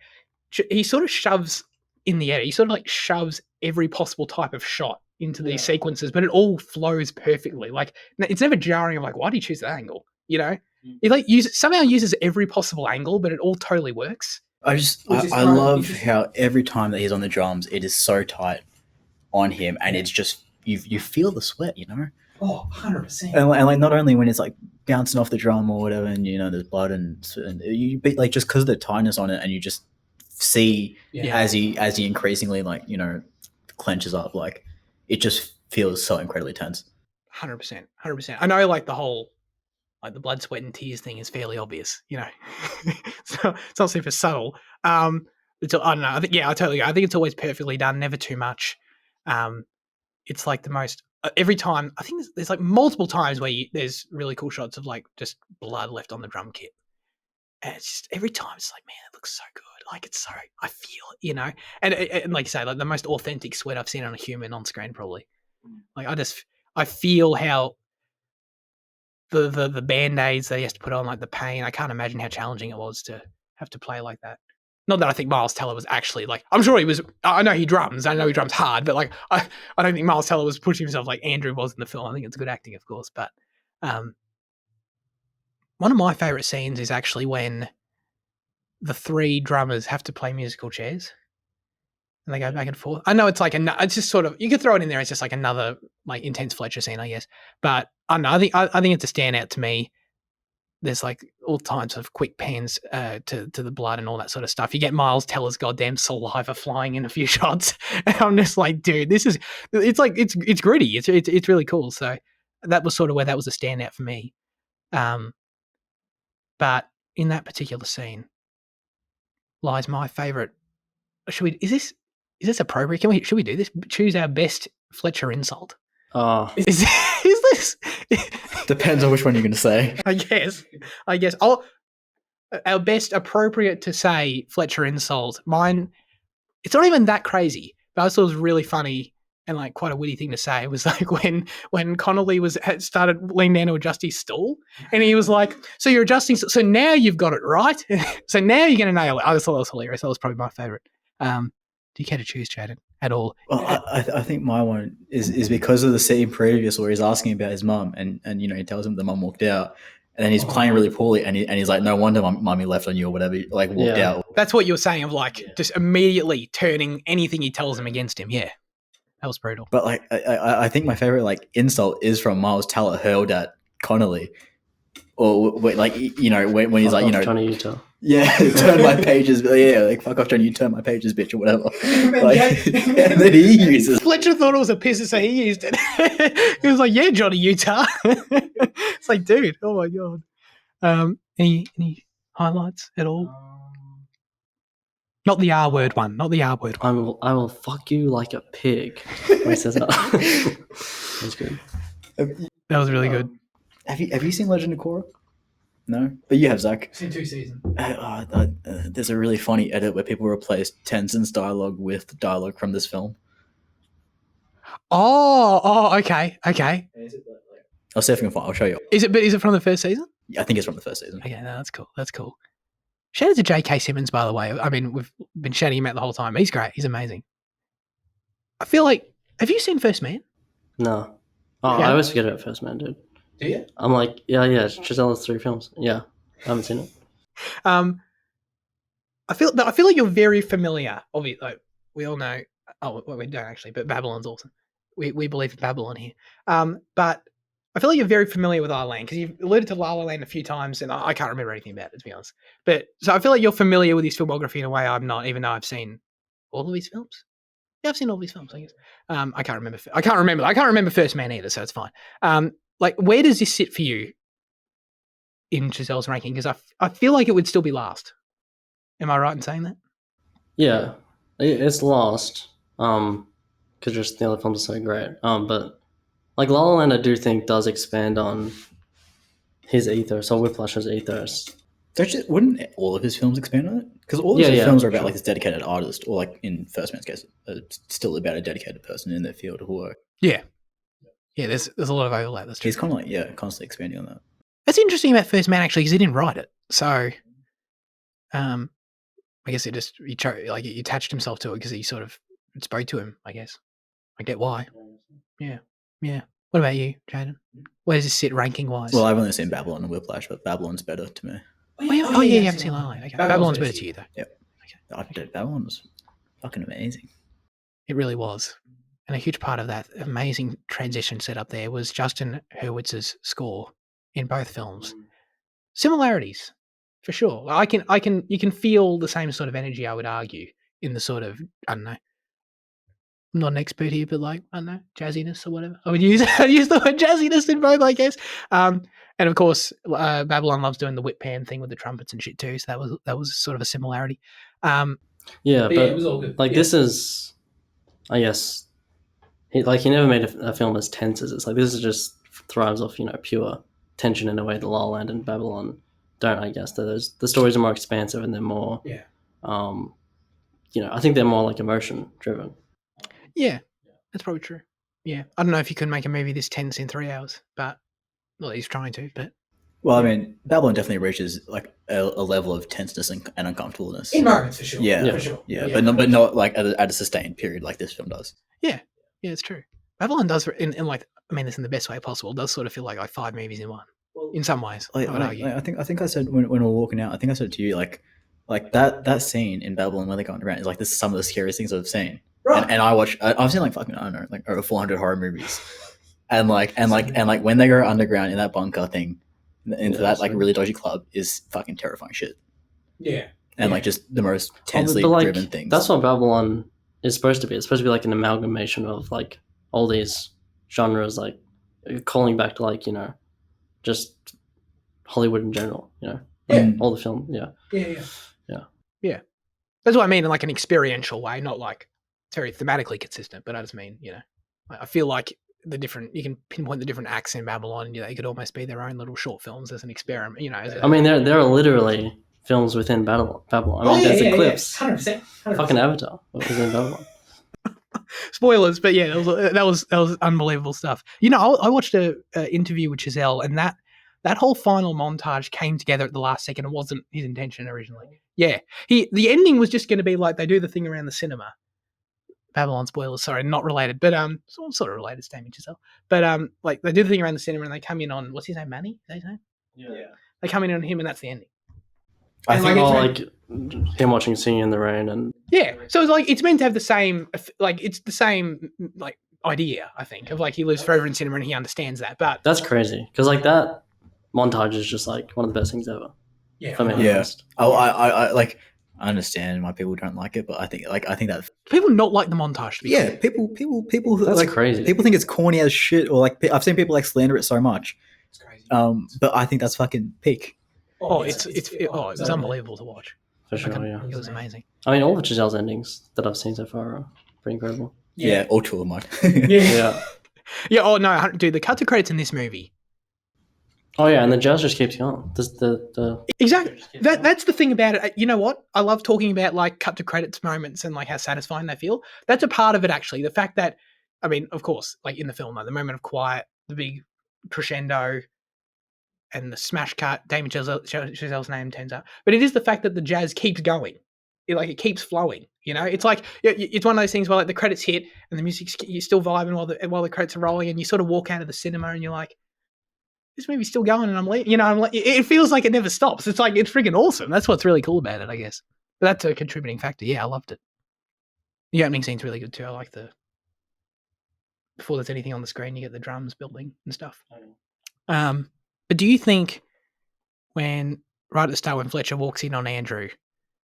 he sort of shoves in the edit. He sort of like shoves every possible type of shot into these sequences, but it all flows perfectly. Like it's never jarring of like, why do you choose that angle? He like somehow uses every possible angle, but it all totally works. I love how every time that he's on the drums, it is so tight on him, and it's just you feel the sweat, Oh, 100%. and like not only when it's like bouncing off the drum or whatever, and there's blood and you be like just because of the tightness on it, and you just see as he increasingly like clenches up, like it just feels so incredibly tense. 100%. I know like the whole like the blood, sweat, and tears thing is fairly obvious, so it's not super subtle. I don't know. I think I totally. I think it's always perfectly done, never too much. It's like the most every time. I think there's like multiple times where there's really cool shots of like just blood left on the drum kit, and it's just every time it's like, man, it looks so good. Like it's so I feel it, and like you say, like the most authentic sweat I've seen on a human on screen, probably. Like I feel how. The band-aids that he has to put on, like the pain, I can't imagine how challenging it was to have to play like that. Not that I think Miles Teller was actually like, I'm sure he was, I know he drums hard, but like, I don't think Miles Teller was pushing himself like Andrew was in the film. I think it's good acting, of course, but one of my favourite scenes is actually when the three drummers have to play musical chairs. And they go back and forth. I know it's like it's just sort of you could throw it in there. It's just like another like intense Fletcher scene, I guess. But I don't know. I think it's a standout to me. There's like all types of quick pans to the blood and all that sort of stuff. You get Miles Teller's goddamn saliva flying in a few shots, and I'm just like, dude, it's like it's gritty. It's really cool. So that was sort of where that was a standout for me. But in that particular scene lies my favorite. Is this appropriate? Should we do this? Choose our best Fletcher insult. Oh, Is this? Depends on which one you're going to say. I guess. Our best appropriate to say Fletcher insult. Mine. It's not even that crazy, but I thought it was really funny and like quite a witty thing to say. It was like when Connolly had started leaning down to adjust his stool, and he was like, "So you're adjusting. So now you've got it right. So now you're going to nail it." I just thought that was hilarious. That was probably my favorite. Do you care to choose, Jaden, at all? Well, I think my one is because of the scene previous where he's asking about his mum, and he tells him the mum walked out, and then he's playing really poorly, and he's like, no wonder mummy left on you or whatever, like walked out. That's what you're saying of like just immediately turning anything he tells him against him. Yeah, that was brutal. But like I think my favorite like insult is from Miles Teller hurled at Connolly, or like when he's like Johnny Utah. Yeah, turn my pages. Yeah, like fuck off, Johnny. You turn my pages, bitch, or whatever. Like, and then he uses. Fletcher thought it was a pisser, so he used it. He was like, "Yeah, Johnny Utah." It's like, dude, oh my god. Any highlights at all? Not the R word one. Not the R word one. I will fuck you like a pig. When he says that. That's good. That was really good. Have you seen Legend of Korra? No, but you have, Zach. Seen 2 seasons. There's a really funny edit where people replace Tenzin's dialogue with dialogue from this film. Oh, okay. I'll see if I can find. I'll show you. Is it from the first season? Yeah, I think it's from the first season. Okay, no, that's cool. Shout out to J.K. Simmons, by the way. I mean, we've been shouting him out the whole time. He's great. He's amazing. I feel like, have you seen First Man? No. Oh, yeah. I always forget about First Man, dude. Do you? I'm like, yeah, Chazelle's 3 films. Yeah. I haven't seen it. Um, I feel like you're very familiar. Obviously, like, we all know. Oh, well, we don't actually, but Babylon's awesome. We believe in Babylon here. But I feel like you're very familiar with La La Land because you've alluded to La La Land a few times, and I can't remember anything about it, to be honest. But so I feel like you're familiar with his filmography in a way I'm not, even though I've seen all of his films. Yeah, I've seen all of his films, I guess. I can't remember. I can't remember First Man either, so it's fine. Like, where does this sit for you in Chazelle's ranking? Because I feel like it would still be last. Am I right in saying that? Yeah, it's lost. Because just the other films are so great. But like La La Land, I do think does expand on his ethos or Whiplash's ethos. Wouldn't all of his films expand on it? Because all of his films are about like this dedicated artist, or like in First Man's case, it's still about a dedicated person in their field of work. Yeah. There's a lot of overlap. That's true. He's kind of like constantly expanding on that. That's interesting about First Man actually, because he didn't write it. So, I guess he attached himself to it because he sort of spoke to him. I guess I get why. Yeah. What about you, Jaden? Where does this sit ranking wise? Well, I've only seen Babylon and Whiplash, but Babylon's better to me. Oh, yeah, you haven't seen La La Land. Okay. Babylon's better to you though. Yep. Okay. Babylon was fucking amazing. It really was. And a huge part of that amazing transition set up there was Justin Hurwitz's score in both films. Similarities, for sure. You can feel the same sort of energy, I would argue, in the sort of, I don't know, I'm not an expert here, but like, I don't know, jazziness or whatever. I would use the word jazziness in both, I guess. And of course, Babylon loves doing the whip pan thing with the trumpets and shit too. So that was sort of a similarity. But it was all good. Like this is, I guess, he never made a film as tense as this. Like this is just thrives off pure tension in a way that La La Land and Babylon don't. I guess the stories are more expansive and they're more. Yeah. I think they're more like emotion driven. Yeah, that's probably true. Yeah, I don't know if you could make a movie this tense in 3 hours, but well, he's trying to. But well, I mean, Babylon definitely reaches like a level of tenseness and uncomfortableness in moments for sure. Yeah, for sure. Yeah, but not like at a sustained period like this film does. Yeah, it's true. Babylon does in like, I mean, this in the best way possible. Does sort of feel like 5 movies in one. In some ways, I would argue. I think I said when we were walking out, I think I said to you like that scene in Babylon where they're going around is like this is some of the scariest things I've seen. Right. And I've seen like fucking, I don't know, like over 400 horror movies, and when they go underground in that bunker thing into that like really dodgy club is fucking terrifying shit. Yeah. And like just the most tensely driven things. That's what Babylon is supposed to be. It's supposed to be like an amalgamation of like all these genres, like calling back to like just Hollywood in general. All the film. Yeah. That's what I mean in like an experiential way, not like it's very thematically consistent, but I just mean, I feel like you can pinpoint the different acts in Babylon and they could almost be their own little short films as an experiment, I mean, there are literally films within Babylon. I mean, there's Eclipse. 100%. Fucking Avatar was in Babylon. Spoilers, but yeah, that was unbelievable stuff. I watched a interview with Chazelle, and that whole final montage came together at the last second. It wasn't his intention originally. Yeah, the ending was just going to be like they do the thing around the cinema. Babylon spoilers, sorry, not related, but sort of related to Damien Chazelle. But like they do the thing around the cinema, and they come in on what's his name, Manny? Is that his name? Yeah. They come in on him, and that's the ending. I think like him watching Singing in the Rain and so it's like it's meant to have the same like idea, I think, of like he lives forever in cinema and he understands that. But that's crazy because like that montage is just like one of the best things ever. Yeah, for me. Yeah. I understand why people don't like it, but I think that people not like the montage. To be clear. People that's like crazy. People think it's corny as shit, or like I've seen people like slander it so much. It's crazy. But I think that's fucking peak. It's unbelievable to watch. For sure, yeah. It was amazing. I mean, all of Chazelle's endings that I've seen so far are pretty incredible. Yeah, all two of mine. Yeah. Oh no, dude, the cut to credits in this movie. Oh yeah, and the jazz just keeps going. Exactly. That's the thing about it. You know what? I love talking about like cut to credits moments and like how satisfying they feel. That's a part of it actually. The fact that, I mean, of course, like in the film, the moment of quiet, the big crescendo, and the smash cut, Damien Chazelle's name turns up. But it is the fact that the jazz keeps going. It keeps flowing. It's like it's one of those things where like the credits hit and the music's you're still vibing while the credits are rolling, and you sort of walk out of the cinema and you're like, this movie's still going, and I'm like, it feels like it never stops. It's like it's freaking awesome. That's what's really cool about it, I guess. But that's a contributing factor. Yeah, I loved it. The opening scene's really good too. I like before there's anything on the screen, you get the drums building and stuff. But do you think when right at the start when Fletcher walks in on Andrew,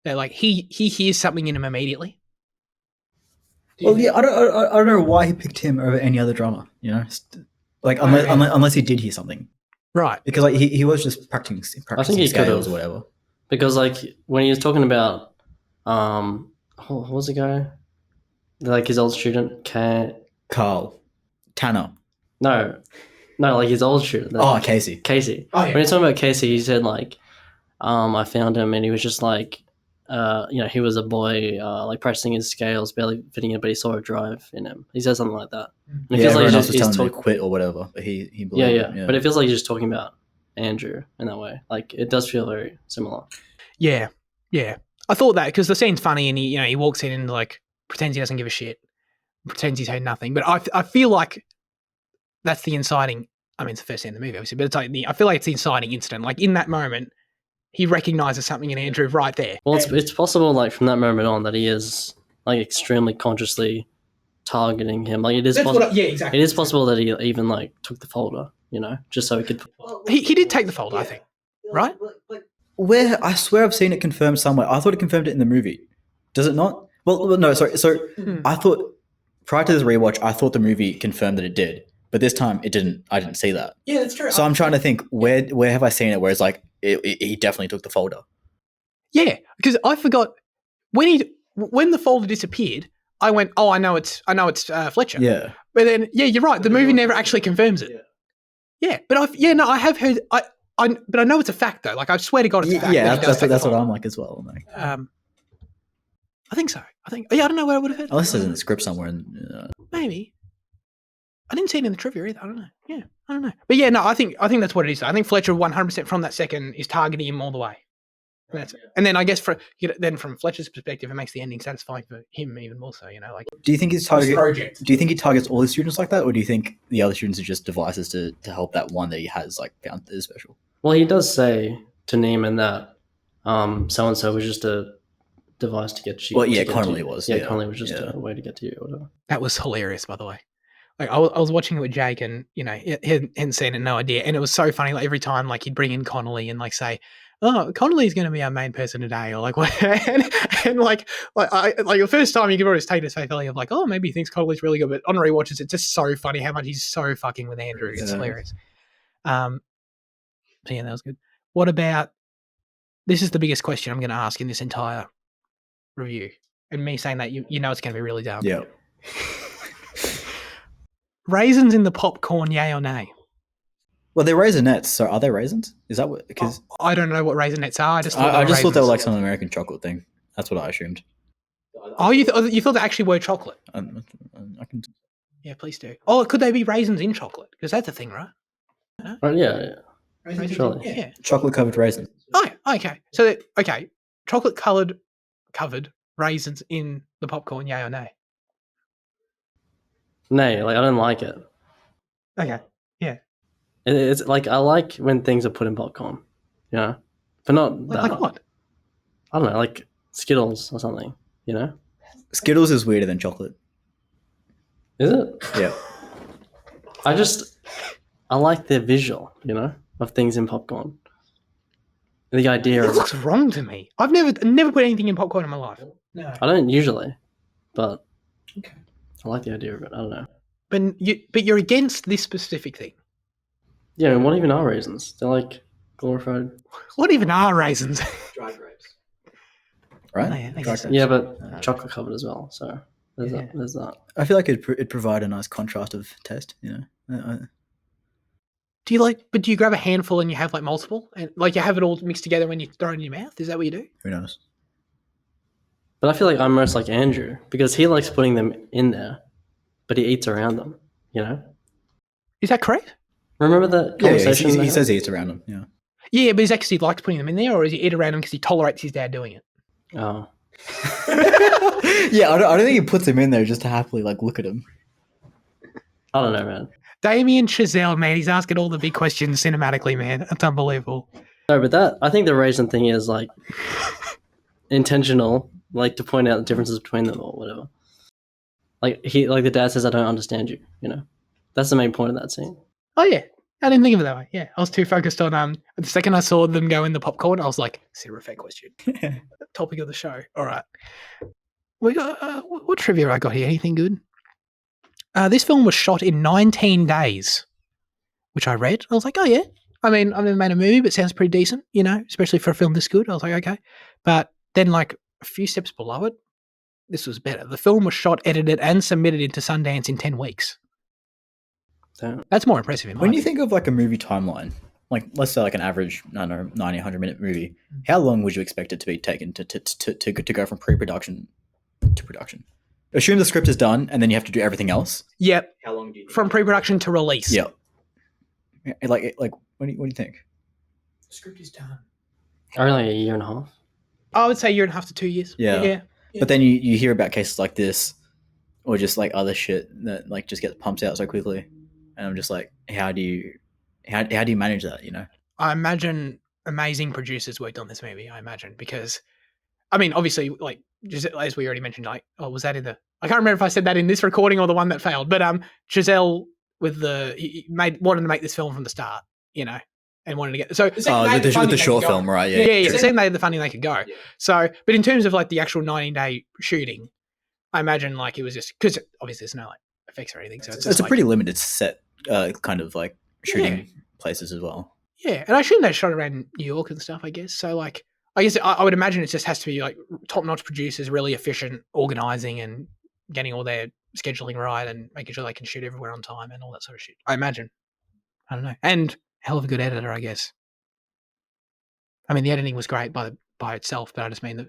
that like he hears something in him immediately? Well, yeah, I don't know why he picked him over any other drummer. You know, like unless he did hear something, right? Because like he was just practicing I think he scales could've. or whatever. Because like when he was talking about what was the guy? Like his old student, Carl, Tanner. No, like his old student. Casey. Casey. Oh, yeah. When he was talking about Casey, he said like, I found him and he was just like, he was a boy, like practicing his scales, barely fitting in, but he saw a drive in him. He said something like that. And it feels like everyone else was he's telling him talking. to quit or whatever, but he believed Yeah. him, But it feels like he's just talking about Andrew in that way. Like it does feel very similar. Yeah. I thought that because the scene's funny and he walks in and like pretends he doesn't give a shit, pretends he's heard nothing. But I feel like that's the inciting. I mean, it's the first scene in the movie, obviously, but it's like I feel like it's the inciting incident. Like in that moment, he recognizes something in Andrew right there. Well, it's possible, like from that moment on, that he is like extremely consciously targeting him. Like it is possible. Yeah, exactly. It is possible that he even like took the folder, just so he could. He did take the folder, I think, right? Where I swear I've seen it confirmed somewhere. I thought it confirmed it in the movie. Does it not? Well, no, sorry. So I thought prior to this rewatch, I thought the movie confirmed that it did, but this time it didn't. I didn't see that. Yeah, that's true. So I'm trying to think where have I seen it where it's like he definitely took the folder. Yeah, because I forgot when the folder disappeared. I went, oh, I know it's Fletcher. Yeah. But then, yeah, you're right. The movie never actually confirms it. Yeah, but I have heard. But I know it's a fact though. Like I swear to God, it's a fact. Yeah, that he does take that's the what folder. I'm like as well. Like, I think so. I don't know where I would have heard. unless it's in the script somewhere. Maybe. I didn't see it in the trivia either. I don't know. Yeah, I don't know. But yeah, no, I think that's what it is. I think Fletcher 100% from that second is targeting him all the way. And then I guess then from Fletcher's perspective, it makes the ending satisfying for him even more so. Like. Do you think he's project. Do you think he targets all his students like that, or do you think the other students are just devices to help that one that he has like found that is special? Well, he does say to Neiman that so and so was just a device to get you. Well, yeah, to get Connolly to you. was. Yeah, Yeah, Connolly was just yeah. a way to get to you or whatever. That was hilarious, by the way. Like I was watching it with Jake, and he hadn't seen it, no idea, and it was so funny. Like every time, like he'd bring in Connolly and like say, "Oh, Connolly's going to be our main person today," or like what, and like the first time you could always take this face value of like, oh, maybe he thinks Connolly's really good, but on rewatches, it's just so funny how much he's so fucking with Andrew. It's hilarious. So yeah, that was good. What about this? Is the biggest question I'm going to ask in this entire review, and me saying that you know it's going to be really dumb. Yeah. Raisins in the popcorn, yay or nay? Well, they're raisinets. So are they raisins? Is that what? Because I don't know what raisinets are. I just I just thought they were like some American chocolate thing. That's what I assumed. Oh, you thought they actually were chocolate? I can. Yeah, please do. Oh, could they be raisins in chocolate? Because that's a thing, right? Right? Yeah. Raisins Surely. Yeah. Chocolate covered raisins. Oh, okay. So, chocolate covered raisins in the popcorn, yay or nay? Nay, like I don't like it. Okay. Yeah. It's like I like when things are put in popcorn, but not that. Like what? I don't know, like Skittles or something. Skittles is weirder than chocolate. Is it? Yeah. I like the visual, of things in popcorn. The idea It of looks wrong to me. I've never put anything in popcorn in my life. No. I don't usually, but Okay. I like the idea of it. I don't know. But you're against this specific thing. Yeah, and what even are raisins? They're like glorified. What even are raisins? Dried grapes. Right? Oh, yeah, I guess so. Yeah, but chocolate covered as well. So there's Yeah. that. There's that. I feel like it'd provide a nice contrast of taste. Do you grab a handful and you have like multiple, and like you have it all mixed together when you throw it in your mouth? Is that what you do? Who knows? But I feel like I'm most like Andrew because he likes putting them in there, but he eats around them. Is that correct? Remember the Yeah, conversation? he they says had? he eats around them. Yeah. Yeah, but is that because he likes putting them in there, or is he eat around them because he tolerates his dad doing it? Oh, Yeah, I don't think he puts him in there just to happily like look at him. I don't know, man. Damien Chazelle, man, he's asking all the big questions cinematically, man. That's unbelievable. No, but I think the raisin thing is like intentional, like to point out the differences between them or whatever. Like the dad says, "I don't understand you." You know, that's the main point of that scene. Oh yeah, I didn't think of it that way. Yeah, I was too focused on the second I saw them go in the popcorn, I was like, "Cinema effect question." Topic of the show. All right, we got what trivia I got here? Anything good? This film was shot in 19 days, which I read. I was like, "Oh yeah." I mean, I've never made a movie, but it sounds pretty decent, you know, especially for a film this good. I was like, okay, but then like a few steps below it, this was better. The film was shot, edited, and submitted into Sundance in 10 weeks. Damn. That's more impressive. When you think of like a movie timeline, like let's say like an average, 90, 100-minute movie, how long would you expect it to be taken to go from pre-production to production? Assume the script is done and then you have to do everything else. Yep. How long do you think? From pre-production to release. Yeah. Like what do you think? The script is done. Only like a year and a half. I would say 1.5 to 2 years. Yeah. But then you hear about cases like this, or just like other shit that like just gets pumped out so quickly, and I'm just like, how do you manage that? You know, I imagine amazing producers worked on this movie. I imagine because, I mean, obviously, like just as we already mentioned, like, oh, was that in the? I can't remember if I said that in this recording or the one that failed. But Chazelle he wanted to make this film from the start, you know, and wanted to get with the short film, right? Yeah. The second they had the funding, they could go. Yeah. So, but in terms of like the actual 19-day shooting, I imagine like it was just because obviously there's no like effects or anything, so it's a pretty limited set, kind of like shooting places as well. Yeah, and I assume they shot around New York and stuff. I guess so. Like, I guess I would imagine it just has to be like top-notch producers, really efficient, organizing and getting all their scheduling right and making sure they can shoot everywhere on time and all that sort of shit. I imagine. I don't know. And hell of a good editor, I guess. I mean, the editing was great by itself, but I just mean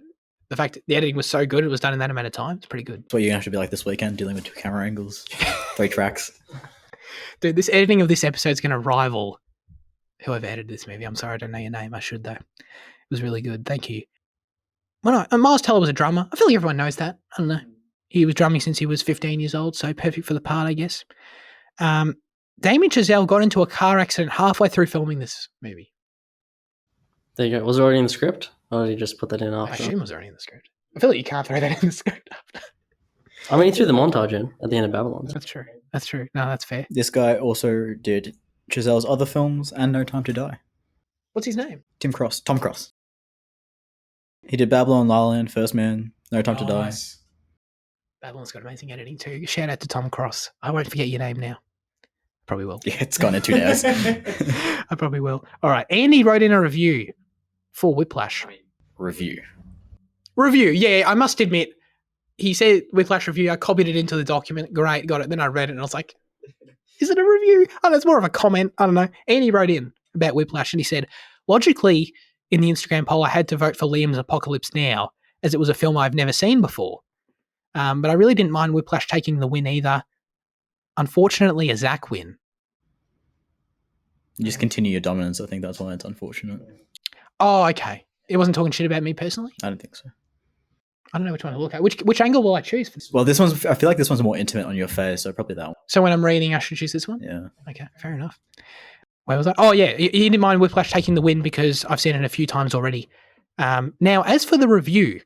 the fact that the editing was so good, it was done in that amount of time. It's pretty good. That's what you're going to have to be like this weekend, dealing with 2 camera angles, 3 tracks. Dude, this editing of this episode is going to rival whoever edited this movie. I'm sorry I don't know your name. I should, though. It was really good. Thank you. Well, no, Miles Teller was a drummer. I feel like everyone knows that. I don't know. He was drumming since he was 15 years old, so perfect for the part, I guess. Damien Chazelle got into a car accident halfway through filming this movie. There you go. Was it already in the script? Or did you just put that in I after? assume it was already in the script. I feel like you can't throw that in the script after. I mean, he threw the montage in at the end of Babylon. That's true. That's true. No, that's fair. This guy also did Chazelle's other films and No Time to Die. What's his name? Tom Cross. He did Babylon, La La Land, First Man, No Time to Die. Nice. Babylon's got amazing editing too. Shout out to Tom Cross. I won't forget your name now. Probably will. Yeah, it's gone in 2 days. I probably will. All right. Andy wrote in a review for Whiplash. Review. Yeah, I must admit, he said Whiplash review. I copied it into the document. Great, got it. Then I read it and I was like, is it a review? Oh, it's more of a comment. I don't know. Andy wrote in about Whiplash and he said, logically, in the Instagram poll, I had to vote for Liam's Apocalypse Now, as it was a film I've never seen before. But I really didn't mind Whiplash taking the win either. Unfortunately, a Zach win. You just continue your dominance. I think that's why it's unfortunate. Oh, okay. It wasn't talking shit about me personally? I don't think so. I don't know which one to look at. Which angle will I choose? Well, this one's. I feel like this one's more intimate on your face, so probably that one. So when I'm reading, I should choose this one? Yeah. Okay, fair enough. Where was I? Oh, yeah. He didn't mind Whiplash taking the win because I've seen it a few times already. Now, as for the review,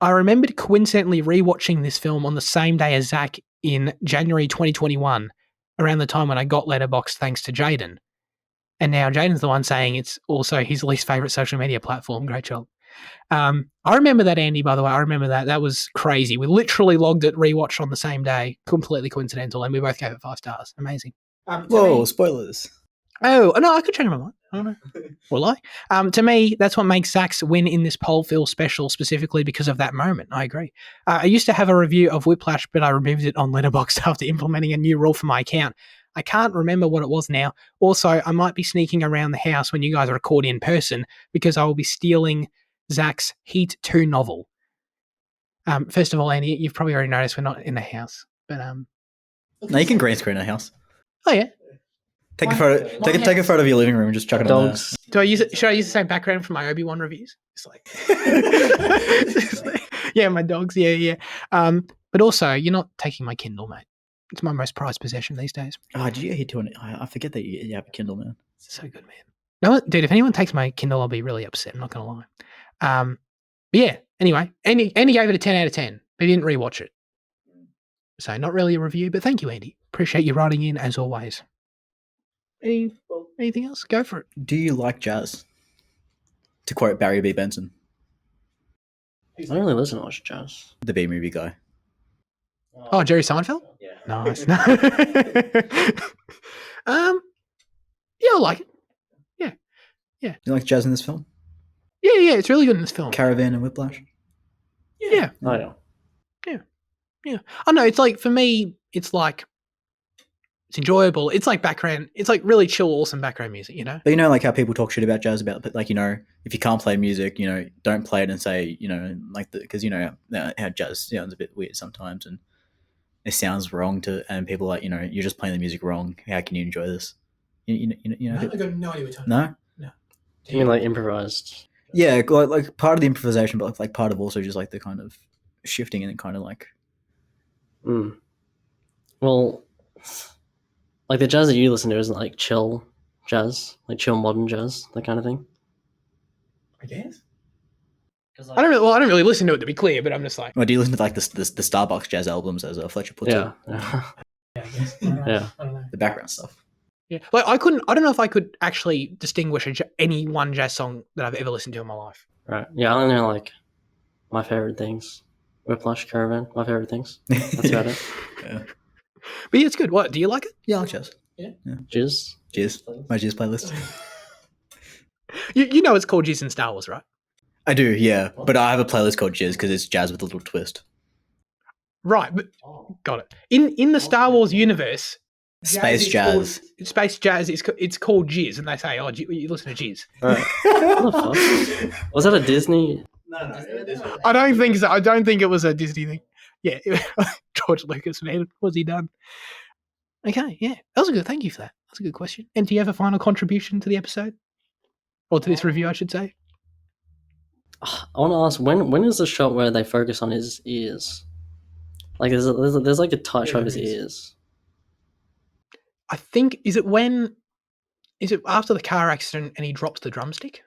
I remembered coincidentally rewatching this film on the same day as Zach in January 2021, around the time when I got Letterboxd thanks to Jaden. And now Jaden's the one saying it's also his least favourite social media platform. Great job. I remember that, Andy, by the way. I remember that. That was crazy. We literally logged it, rewatched on the same day. Completely coincidental. And we both gave it 5 stars. Amazing. Whoa, spoilers. Oh, no, I could change my mind. I don't know. Will I? To me, that's what makes Zach's win in this poll feel special, specifically because of that moment. I agree. I used to have a review of Whiplash, but I removed it on Letterboxd after implementing a new rule for my account. I can't remember what it was now. Also, I might be sneaking around the house when you guys record in person because I will be stealing Zach's Heat 2 novel. First of all, Andy, you've probably already noticed we're not in the house. But No, you can green screen a house. Oh, yeah. Take a photo. Take a photo of your living room and just chuck it on Dogs. Do I use it? Should I use the same background from my Obi-Wan reviews? It's like, yeah, my dogs. Yeah. But also, you're not taking my Kindle, mate. It's my most prized possession these days. Oh, did you get hit to it? I forget that you have a Kindle, man. It's so good, man. No, dude, if anyone takes my Kindle, I'll be really upset. I'm not going to lie. But yeah, anyway, Andy gave it a 10 out of 10, but he didn't rewatch it. So not really a review, but thank you, Andy. Appreciate you writing in as always. Anything else? Go for it. Do you like jazz? To quote Barry B. Benson, I don't really listen to much jazz. the B movie guy. Oh, Jerry Seinfeld? Yeah. Nice. Yeah, I like it. You like jazz in this film? Yeah, it's really good in this film. Caravan and Whiplash? Yeah. Oh, yeah. I know, it's like, for me, it's like, it's enjoyable. It's like background, it's like really chill, awesome background music, you know? But you know, like how people talk shit about jazz, but like, you know, if you can't play music, you know, don't play it and say, you know, like, because, you know, how jazz sounds a bit weird sometimes and it sounds wrong and people are like, you know, you're just playing the music wrong. How can you enjoy this? You know? I've got no idea what you're talking No? You mean like improvised? Yeah, like part of the improvisation, but like part of also just like the kind of shifting and kind of like. Well, like the jazz that you listen to isn't like chill jazz, like chill modern jazz, that kind of thing. I guess. I don't really listen to it, to be clear, but I'm just like. Well, do you listen to like the Starbucks jazz albums as Fletcher puts Yeah. it? Yeah, I guess. Yeah. I don't know. The background stuff. Yeah, like I don't know if I could actually distinguish any one jazz song that I've ever listened to in my life. Right. Yeah, I don't know like my favorite things. Whiplash, Caravan, my favorite things. That's about it. Yeah. But yeah, it's good. What, do you like it? Yeah, I like jazz. Jizz. Jizz. My jizz playlist. You know it's called Jizz in Star Wars, right? I do, yeah. But I have a playlist called Jizz because it's jazz with a little twist. Right, but got it. In the Star Wars universe, Space jazz. Space jazz it's called Jizz, and they say, "Oh, you listen to Jizz." Right. What the fuck? Was that a Disney? No. I don't think so. I don't think it was a Disney thing. Yeah, George Lucas, man, what's he done? Okay, yeah, that was a good. Thank you for that. That's a good question. And do you have a final contribution to the episode, or to this review, I should say? I want to ask when is the shot where they focus on his ears? Like there's like a tight shot of his ears. I think is it after the car accident and he drops the drumstick?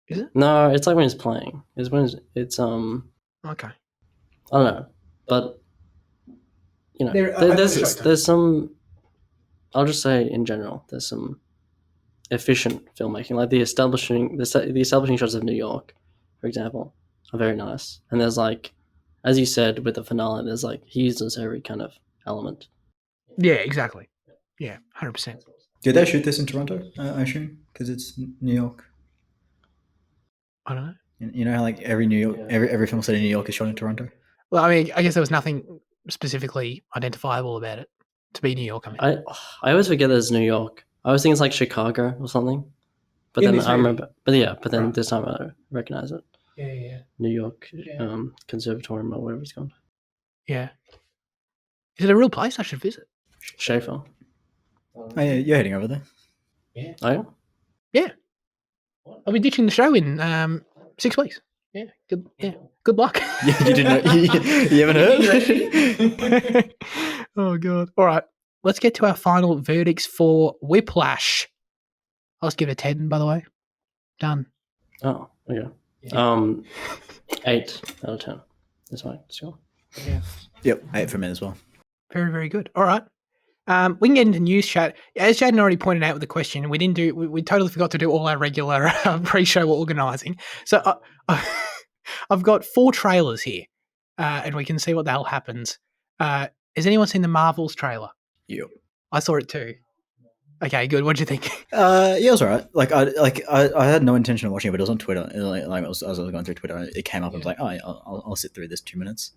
Is it? No, it's like when he's playing. It's when it's Okay. I don't know, but you know, There- there's some. I'll just say in general, there's some efficient filmmaking, like the establishing shots of New York, for example, are very nice. And there's like, as you said with the finale, there's like he uses every kind of element. Yeah, exactly. Yeah, 100%. Did they shoot this in Toronto, I assume? Because it's New York. I don't know. You know how like every New York, every film set in New York is shot in Toronto? Well, I mean, I guess there was nothing specifically identifiable about it to be New York. I mean, I always forget there's New York. I always think it's like Chicago or something. But In then this I movie. remember, but then Right. this time I recognize it. yeah. New York Yeah. Conservatorium or whatever it's called. Yeah. Is it a real place I should visit? Schaefer. Oh yeah, you're heading over there. Oh yeah? I'll be ditching the show in 6 weeks. Yeah. Good luck. You didn't know? You haven't heard? Oh god. All right. Let's get to our final verdicts for Whiplash. I'll just give it a 10, by the way. Done. Oh, okay. 8 out of 10. That's fine. Sure. Yep, 8 for me as well. Very, very good. All right. We can get into news chat. As Jaden already pointed out with the question, we totally forgot to do all our regular pre-show organising. So I've got 4 trailers here, and we can see what the hell happens. Has anyone seen the Marvels trailer? Yep. I saw it too. Okay, good. What do you think? Yeah, it was alright. I had no intention of watching it, but it was on Twitter. Like as I was going through Twitter, it came up and I was like, oh, yeah, I'll sit through this 2 minutes.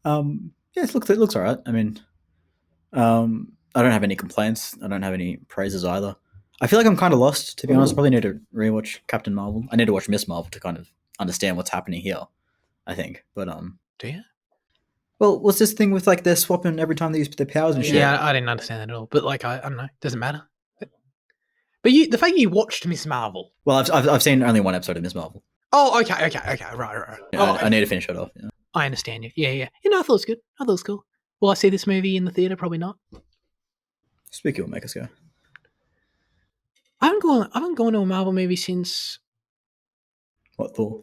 Yeah, it looks alright. I mean, I don't have any complaints. I don't have any praises either. I feel like I'm kind of lost, to be honest. I probably need to rewatch Captain Marvel. I need to watch Miss Marvel to kind of understand what's happening here, I think. But Do you? well, what's this thing with like they're swapping every time they use their powers and shit? Yeah, I didn't understand that at all. But like, I don't know. Doesn't matter. But the fact you watched Miss Marvel. Well, I've seen only one episode of Miss Marvel. Oh, okay. Right. Yeah, I need to finish it off. Yeah. I understand you. Yeah. You know, I thought it was good. I thought it was cool. Will I see this movie in the theatre? Probably not. Speaking will make us go. I haven't gone to a Marvel movie since. What, Thor?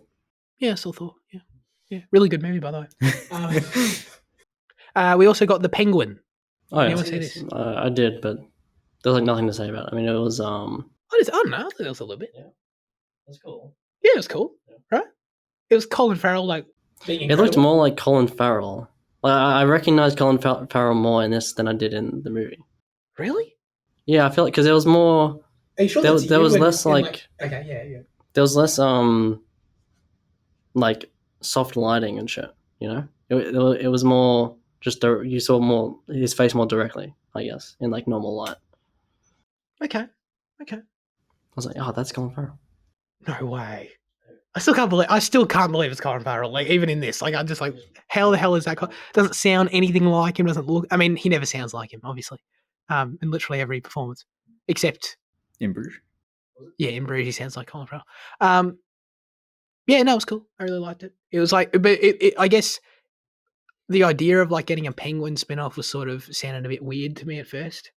Yeah, I still thought. Yeah, really good movie by the way. We also got The Penguin. Oh, yeah. Anyone see this? I did, but there was like nothing to say about it. I mean, it was I don't know. I thought it was a little bit. That's cool. Yeah, it was cool, right? It was Colin Farrell, like being It incredible. looked more like Colin Farrell. Like, I recognized Colin Farrell more in this than I did in the movie. Really? Yeah, I feel like because there was more. Are you sure There- that's there you was when- less, when, like- Okay, yeah. There was less like soft lighting and shit. You know, it was more just you saw more his face more directly, I guess, in like normal light. Okay. I was like, oh, that's Colin Farrell. No way. I still can't believe it's Colin Farrell. Like even in this, like I'm just like, how the hell is that? Doesn't sound anything like him. Doesn't look. I mean, he never sounds like him, obviously. In literally every performance, except In Bruges. yeah, in Bruges, he sounds like Colin Farrell. Yeah, no, it was cool. I really liked it. It was like, but I guess the idea of like getting a Penguin spin-off was sort of sounded a bit weird to me at first,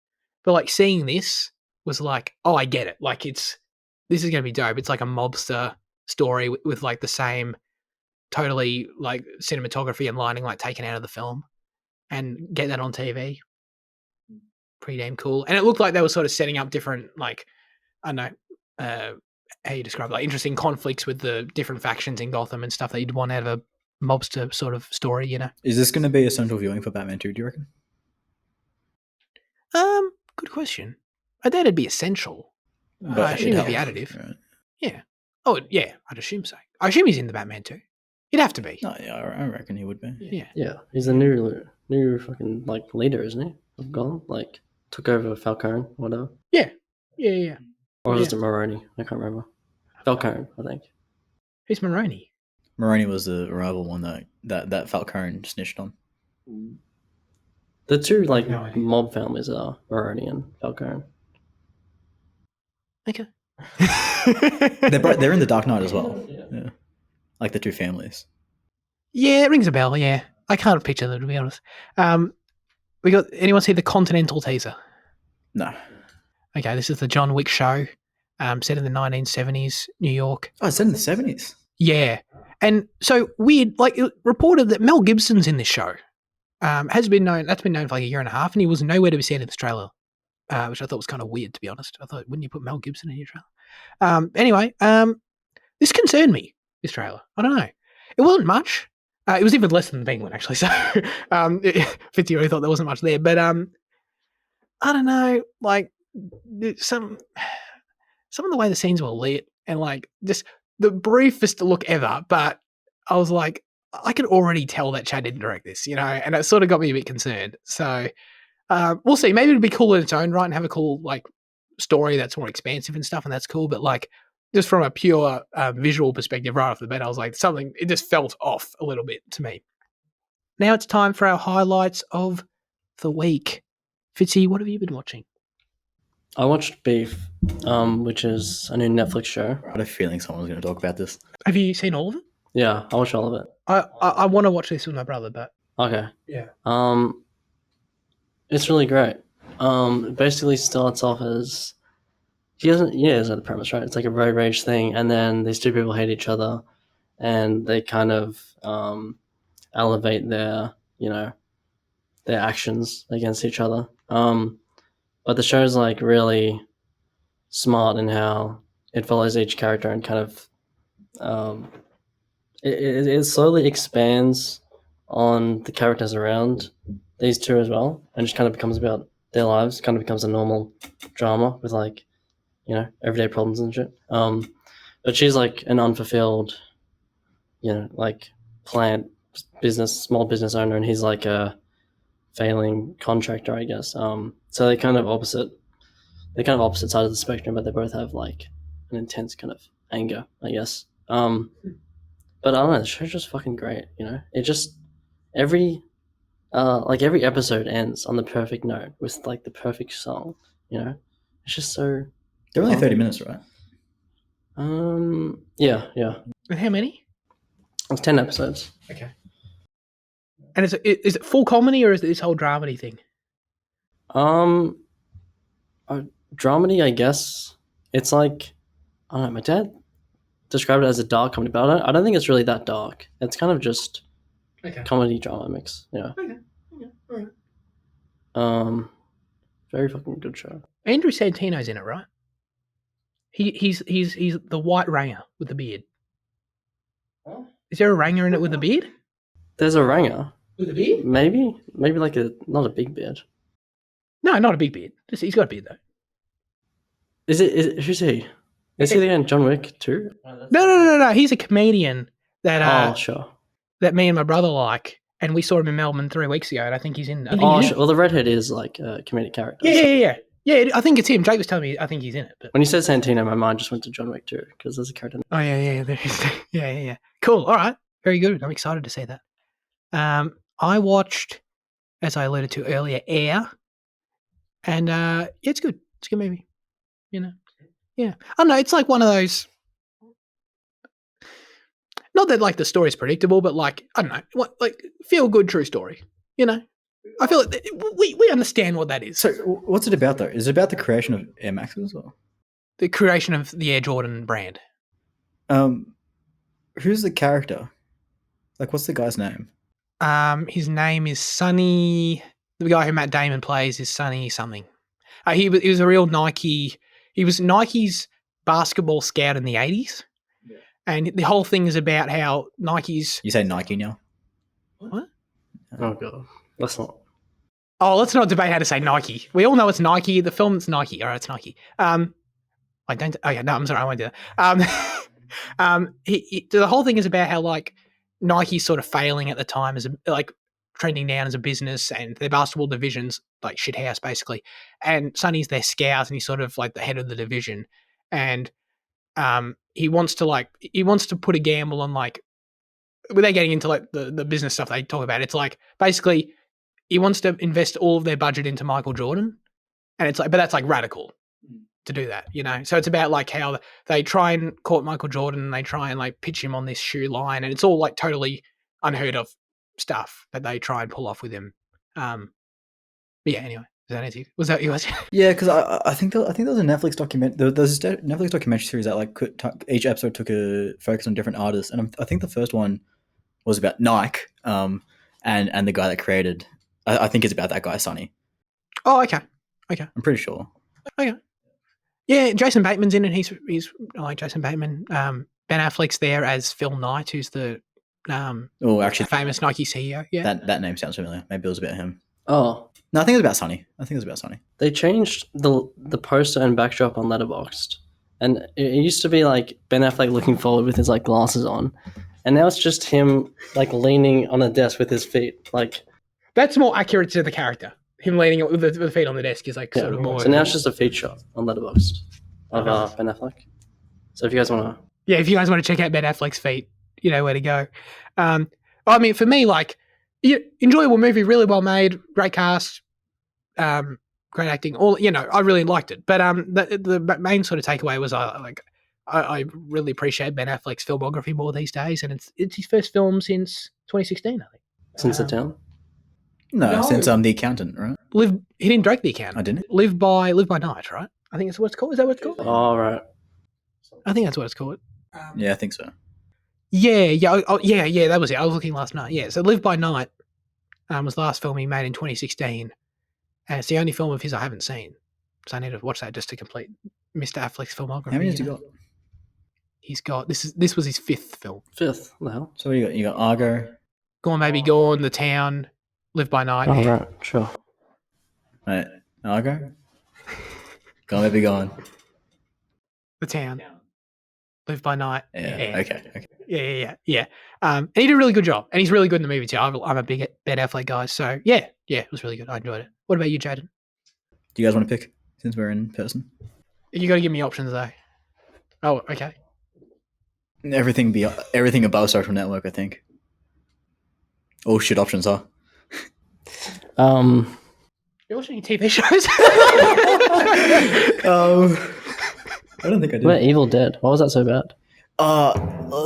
but like seeing this was like, oh, I get it. Like this is going to be dope. It's like a mobster story with like the same totally like cinematography and lighting like taken out of the film, and get that on TV. Pretty damn cool. And it looked like they were sort of setting up different like, I don't know, how you describe it, like interesting conflicts with the different factions in Gotham and stuff that you'd want out of a mobster sort of story, you know? Is this going to be a central viewing for Batman 2, do you reckon? Good question. I doubt it'd be essential. I assume it'd be additive. Right. Yeah. Oh, yeah, I'd assume so. I assume he's in the Batman too. He'd have to be. No, yeah, I reckon he would be. Yeah. Yeah, he's the new fucking like leader, isn't he? Of Gotham, like took over Falcone, whatever. Yeah. Or Yeah. was it Maroni? I can't remember. Falcone, I think. Who's Maroni? Maroni was the rival one that Falcone snitched on. The two like No idea. mob families are Maroni and Falcone. Okay. They're in the Dark Knight as well. Yeah. Like the two families. Yeah, it rings a bell, yeah. I can't picture them, to be honest. We got, anyone see the Continental teaser? No. Okay, this is the John Wick show, set in the 1970s, New York. Oh, it's set in the 70s. Yeah. And so weird, like it reported that Mel Gibson's in this show. That's been known for like a year and a half, and he was nowhere to be seen in the trailer, which I thought was kind of weird, to be honest. I thought, wouldn't you put Mel Gibson in your trailer? Anyway, this concerned me, this trailer. I don't know. It wasn't much. It was even less than the Penguin, actually. So Fitzy really thought there wasn't much there. But I don't know, like some of the way the scenes were lit and like just the briefest look ever, but I was like, I could already tell that Chad didn't direct this, you know, and it sort of got me a bit concerned. So we'll see. Maybe it'll be cool in its own right and have a cool like story that's more expansive and stuff, and that's cool. But like just from a pure visual perspective, right off the bat, I was like, it just felt off a little bit to me. Now it's time for our highlights of the week. Fitzy, what have you been watching? I watched Beef, which is a new Netflix show. I had a feeling someone was going to talk about this. Have you seen all of it? Yeah, I watched all of it. I want to watch this with my brother, but Okay. yeah. It's really great. It basically starts off as is that the premise, right? It's like a road rage thing, and then these two people hate each other, and they kind of elevate their actions against each other. But the show's like really smart in how it follows each character and kind of it slowly expands on the characters around these two as well, and just kind of becomes about their lives. Kind of becomes a normal drama with like everyday problems and shit. But she's like an unfulfilled, like small business owner, and he's like a failing contractor, I guess. So they're kind of opposite sides of the spectrum, but they both have like an intense kind of anger, I guess. But I don't know, the show's just fucking great, It just every episode ends on the perfect note with like the perfect song, It's just so. They're only 30 minutes, right? Yeah. And how many? It's 10 episodes. Okay. And is it full comedy or is it this whole dramedy thing? Dramedy, I guess. It's like, I don't know, my dad described it as a dark comedy, but I don't think it's really that dark. It's kind of just comedy drama mix. Yeah. Okay. All right. Very fucking good show. Andrew Santino's in it, right? He's the white ranger with the beard. Huh? Is there a ranger in it with a beard? There's a ranger. With a beard? Maybe like not a big beard. No, not a big beard. Just he's got a beard though. Is it who's he? Is he again John Wick too? No. He's a comedian that sure. that me and my brother like, and we saw him in Melbourne 3 weeks ago, and I think he's in. Sure. Well, the redhead is like a comedic character. Yeah. I think it's him. Jake was telling me I think he's in it. But when you said Santino, my mind just went to John Wick too, because there's a character. Oh yeah. Yeah. Cool. All right. Very good. I'm excited to see that. I watched, as I alluded to earlier, Air, and it's good. It's a good movie. You know, yeah. I don't know. It's like one of those. Not that like the story's predictable, but like I don't know, like feel good true story. You know, I feel like we understand what that is. So, what's it about though? Is it about the creation of Air Maxes or the creation of the Air Jordan brand? Who's the character? Like, what's the guy's name? His name is Sonny. The guy who Matt Damon plays is Sonny something. He was a real Nike. He was Nike's basketball scout in the 80s. Yeah. And the whole thing is about how Nike's... You say Nike now? What? Oh, God. Let's not. Oh, let's not debate how to say Nike. We all know it's Nike. The film's Nike. All right, it's Nike. I don't... Oh, yeah, no, I'm sorry. I won't do that. The whole thing is about how, like, Nike's sort of failing at the time as, like, trending down as a business, and their basketball division's like shithouse basically. And Sonny's their scout, and he's sort of like the head of the division. And he wants to put a gamble on, like, without getting into like the business stuff they talk about. It's like basically he wants to invest all of their budget into Michael Jordan, and it's like, but that's like radical to do that, you know. So it's about like how they try and court Michael Jordan, and they try and like pitch him on this shoe line, and it's all like totally unheard of stuff that they try and pull off with him. But yeah, anyway, is that it? Was that yours? Yeah, because I think there was a Netflix document. There's this Netflix documentary series that like each episode took a focus on different artists, and I think the first one was about Nike, and the guy that created. I think it's about that guy, Sonny. Oh, okay. I'm pretty sure. Okay. Yeah, Jason Bateman's in it. He's I like Jason Bateman. Ben Affleck's there as Phil Knight, who's the actually famous Nike CEO. Yeah, that name sounds familiar. Maybe it was about him. Oh no, I think it was about Sonny. They changed the poster and backdrop on Letterboxd, and it used to be like Ben Affleck looking forward with his like glasses on, and now it's just him like leaning on a desk with his feet. Like that's more accurate to the character. Him leaning with the feet on the desk is like sort of more. So now it's just a feed shot on Letterboxd of Ben Affleck. So if you guys want to check out Ben Affleck's feet, you know where to go. I mean, for me, like, enjoyable movie, really well made, great cast, great acting. All, you know, I really liked it. But the main sort of takeaway was I really appreciate Ben Affleck's filmography more these days, and it's his first film since 2016, I think. Since The Town. No, since The Accountant, right? He didn't direct The Accountant. I didn't. Live by Night, right? I think that's what it's called. Is that what it's called? Oh, right. I think that's what it's called. Yeah, I think so. Yeah, that was it. I was looking last night. Yeah, so Live by Night was the last film he made in 2016, and it's the only film of his I haven't seen. So I need to watch that just to complete Mr. Affleck's filmography. How many has he got? He's got this was his fifth film. Fifth? What the hell? So what do you got? You got Argo. Gone Baby Gone, The Town, Live by Night. Oh, right, sure. Right, Argo. Gone Baby Gone. The Town. Live by Night. Yeah. Okay. Yeah. And he did a really good job, and he's really good in the movie too. I'm a big Ben Affleck guy, so yeah, it was really good. I enjoyed it. What about you, Jaden? Do you guys want to pick since we're in person? You got to give me options though. Oh, okay. Everything above Social Network, I think. Oh shit, options are. You're watching any TV shows? I don't think I did. What, Evil Dead? Why was that so bad?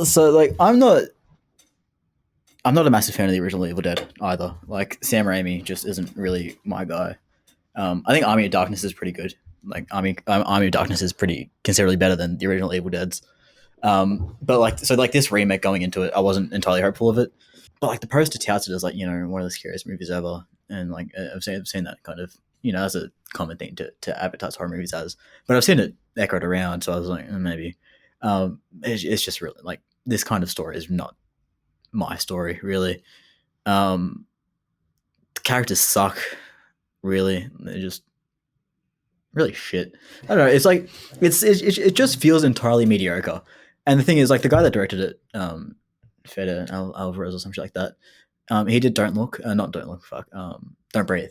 So like I'm not I'm not a massive fan of the original Evil Dead either. Like Sam Raimi just isn't really my guy. I think Army of Darkness is pretty good. Like Army of Darkness is pretty considerably better than the original Evil Dead's. But like this remake going into it, I wasn't entirely hopeful of it. But like the poster touts it as like, you know, one of the scariest movies ever, and like I've seen that kind of, you know, as a common thing to advertise horror movies as. But I've seen it echoed around, so I was like, maybe. It's just really like this kind of story is not my story really. The characters suck. Really, they're just really shit. I don't know. It's like it just feels entirely mediocre. And the thing is, like the guy that directed it, Feder Alvarez or something like that. He did Don't Look, Don't Breathe,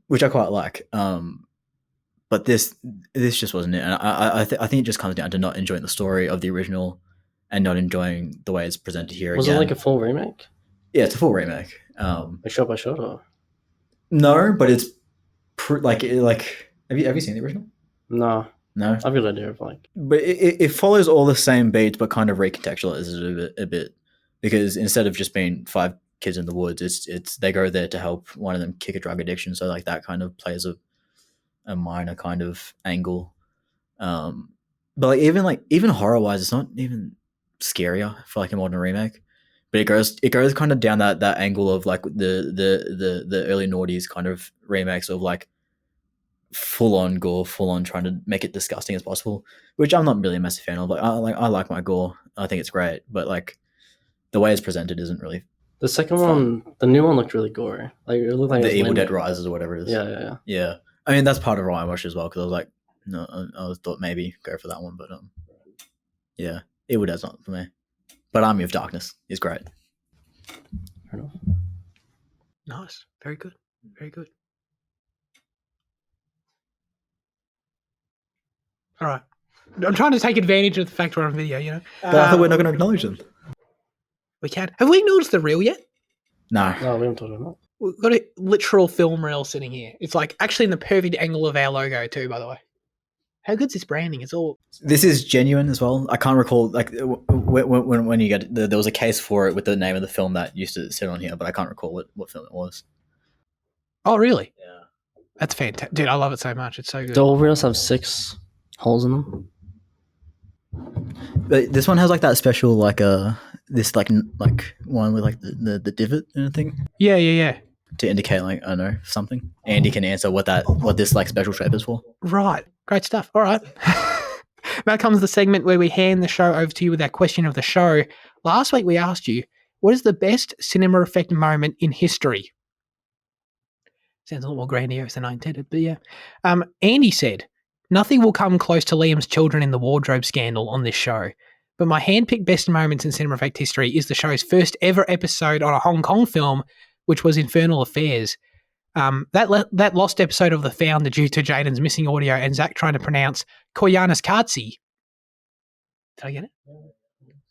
which I quite like. But this just wasn't it. And I think it just comes down to not enjoying the story of the original and not enjoying the way it's presented here. Was again. it like a full remake? Yeah, it's a full remake. Like shot by shot, or no, but it's like have you seen the original? no? No, I've got an idea of like, but it follows all the same beats, but kind of recontextualizes it a bit because instead of just being 5 kids in the woods, it's they go there to help one of them kick a drug addiction. So like that kind of plays a minor kind of angle. But like even horror wise, it's not even scarier for like a modern remake. But it goes kind of down that angle of like the early noughties kind of remakes of like full on gore, full on trying to make it disgusting as possible, which I'm not really a massive fan of. Like I like my gore, I think it's great, but like the way it's presented isn't really. the second one, the new one looked really gory. Like it looked like it The was Evil limp. Dead Rises or whatever it is. Yeah. I mean that's part of why I watched as well because I was like, no, I thought maybe go for that one, but yeah, Evil Dead's not for me. But Army of Darkness is great. Fair enough. Nice. Very good. Very good. All right. I'm trying to take advantage of the fact we're on video, you know. But I thought we're not going to acknowledge them. We can. Have we acknowledged the reel yet? No. No, we haven't talked about We've got a literal film reel sitting here. It's like actually in the perfect angle of our logo too, by the way. How good's this branding? It's all... This is genuine as well. I can't recall, like, when you get... There was a case for it with the name of the film that used to sit on here, but I can't recall what film it was. Oh, really? Yeah. That's fantastic. Dude, I love it so much. It's so good. it. Do all reels have 6 holes in them? But this one has, like, that special, like, this, like one with, like, the divot and everything Yeah. to indicate, like, I don't know, something. Andy can answer what this, like, special shape is for. Right. Great stuff. All right. Now comes the segment where we hand the show over to you with our question of the show. Last week we asked you, what is the best cinema effect moment in history? Sounds a little more grandiose than I intended, but yeah. Andy said, nothing will come close to Liam's children in the wardrobe scandal on this show. But my handpicked best moments in cinema effect history is the show's first ever episode on a Hong Kong film, which was Infernal Affairs. That lost episode of The Founder due to Jaden's missing audio and Zach trying to pronounce Koyanis Katsi. Did I get it?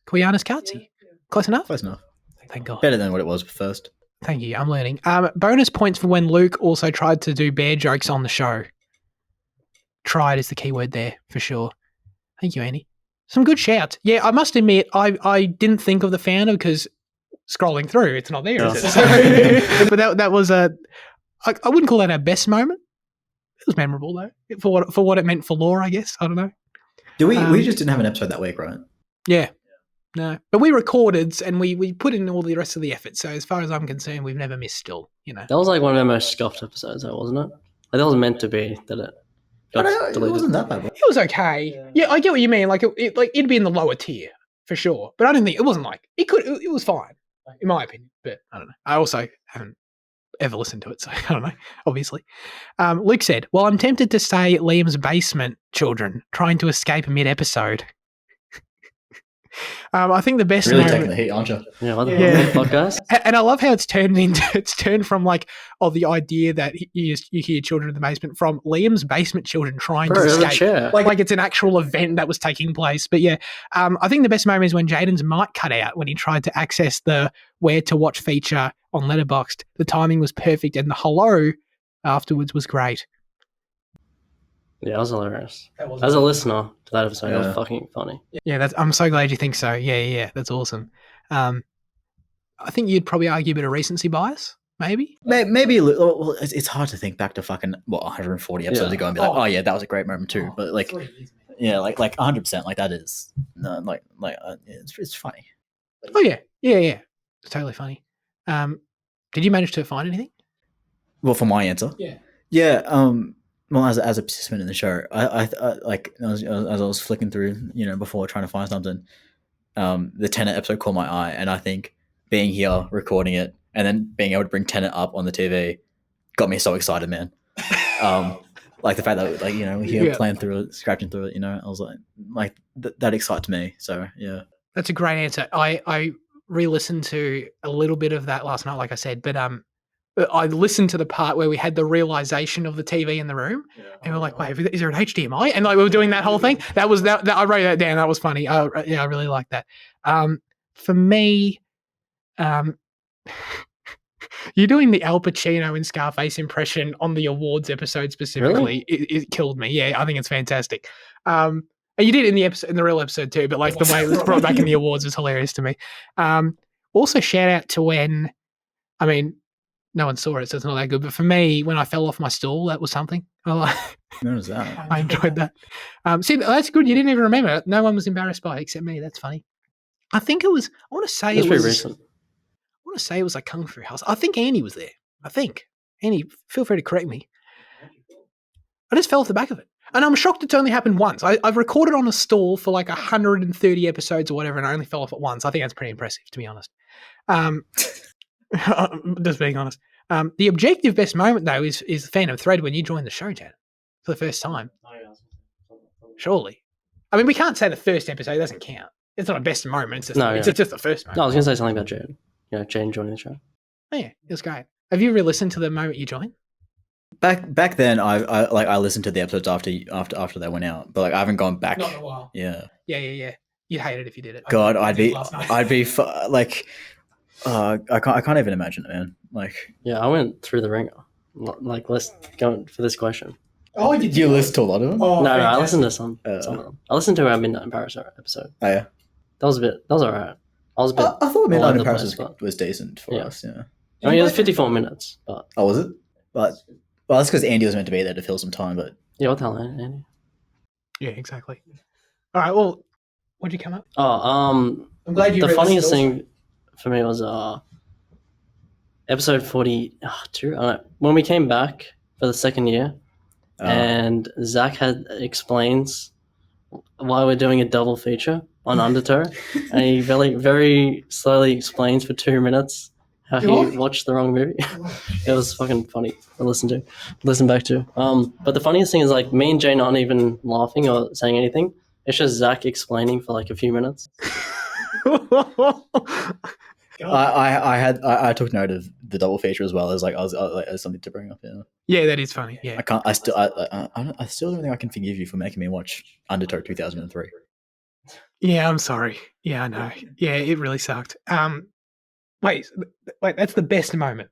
Koyanis Katsi. Close enough? Close enough. Thank God. Better than what it was first. Thank you. I'm learning. Bonus points for when Luke also tried to do bear jokes on the show. Tried is the key word there, for sure. Thank you, Andy. Some good shouts. Yeah, I must admit, I didn't think of The Founder because scrolling through, it's not there, is it? So, but that was I wouldn't call that our best moment. It was memorable though, for what it meant for lore, I guess. I don't know. We just didn't have an episode that week, right? Yeah. No. But we recorded and we put in all the rest of the effort. So as far as I'm concerned, we've never missed still, you know. That was like one of our most scuffed episodes, though, wasn't it? Like, that was meant to be that it got It deleted. wasn't that bad. It was okay. Yeah, I get what you mean. Like it'd be in the lower tier for sure. But I don't think it wasn't like it was fine, in my opinion. But I don't know. I also haven't ever listened to it, so I don't know, obviously. Luke said, well, I'm tempted to say Liam's basement children trying to escape mid-episode. I think the best Really moment, taking the heat, aren't you? Yeah, what the Yeah. hell, podcast? and I love how it's turned from like the idea that you hear children in the basement from Liam's basement children trying Bro, to there's a escape. chair. Like it's an actual event that was taking place. But yeah, I think the best moment is when Jaden's mic cut out when he tried to access the where to watch feature on Letterboxd. The timing was perfect and the hello afterwards was great. Yeah, it was hilarious. As a listener to that episode, it was fucking funny. Yeah, I'm so glad you think so. Yeah, that's awesome. I I think you'd probably argue a bit of recency bias, maybe. Maybe well, it's hard to think back to fucking 140 episodes ago and be like, oh yeah, that was a great moment too. But like, yeah, like 100%, like that is no, it's funny. Oh yeah. It's totally funny. Did you manage to find anything? Well, for my answer, yeah. Well, as a participant in the show, I like as I was flicking through, before trying to find something, the Tenet episode caught my eye, and I think being here, recording it, and then being able to bring Tenet up on the TV got me so excited, man. Like the fact that, like, here playing through it, scratching through it, I was like that excites me. So yeah, that's a great answer. I re-listened to a little bit of that last night, like I said, but I listened to the part where we had the realization of the TV in the room, and we're like, "Wait, is there an HDMI?" And like we were doing that whole thing. That was that. I wrote that down. That was funny. I really like that. For me, you're doing the Al Pacino and Scarface impression on the awards episode specifically. Really? It killed me. Yeah, I think it's fantastic. And you did it in the real episode too, but like the way it was brought back in the awards was hilarious to me. Also, shout out to when, I mean, no one saw it, so it's not that good. But for me, when I fell off my stool, that was something. What was that? I enjoyed that. See, that's good. You didn't even remember it. No one was embarrassed by it except me. That's funny. I think it was. I want to say That's it pretty was. recent. I want to say it was like Kung Fu House. I think Andy was there. I think Andy. Feel free to correct me. I just fell off the back of it, and I'm shocked it's only happened once. I've recorded on a stool for like 130 episodes or whatever, and I only fell off it once. I think that's pretty impressive, to be honest. Just being honest. The objective best moment though is the Phantom Thread when you joined the show, Janet, for the first time. Surely, I mean we can't say the first episode doesn't count. It's not a best moment. It's just the first moment. No, I was going to say something about Jade. Jane joining the show. Oh yeah, it was great. Have you re-listened to the moment you joined? Back then, I listened to the episodes after they went out, but like I haven't gone back. Not in a while. Yeah. You'd hate it if you did it. God, I can't even imagine it, man. Like, yeah, I went through the ringer. Like, let's go for this question. Oh, did you listen to a lot of them? No, I listened to some of them. I listened to our Midnight in Paris episode. Oh yeah, that was alright. I thought Midnight in Paris was decent for us. Yeah, I mean it was 54 minutes, but was it? But that's because Andy was meant to be there to fill some time. But yeah, what the hell, Andy? Yeah, exactly. All right, well, what'd you come up? I'm glad you. The funniest thing for me was episode 42. When we came back for the second year, and Zach explains why we're doing a double feature on Undertow, and he very, very slowly explains for 2 minutes how he watched the wrong movie. It was fucking funny to listen back to. But the funniest thing is like me and Jane aren't even laughing or saying anything. It's just Zach explaining for like a few minutes. I took note of the double feature as well as like as something to bring up. Yeah, that is funny. Yeah, I still don't think I can forgive you for making me watch Undertow 2003. Yeah, I'm sorry. Yeah, I know. Yeah, it really sucked. Wait, that's the best moment.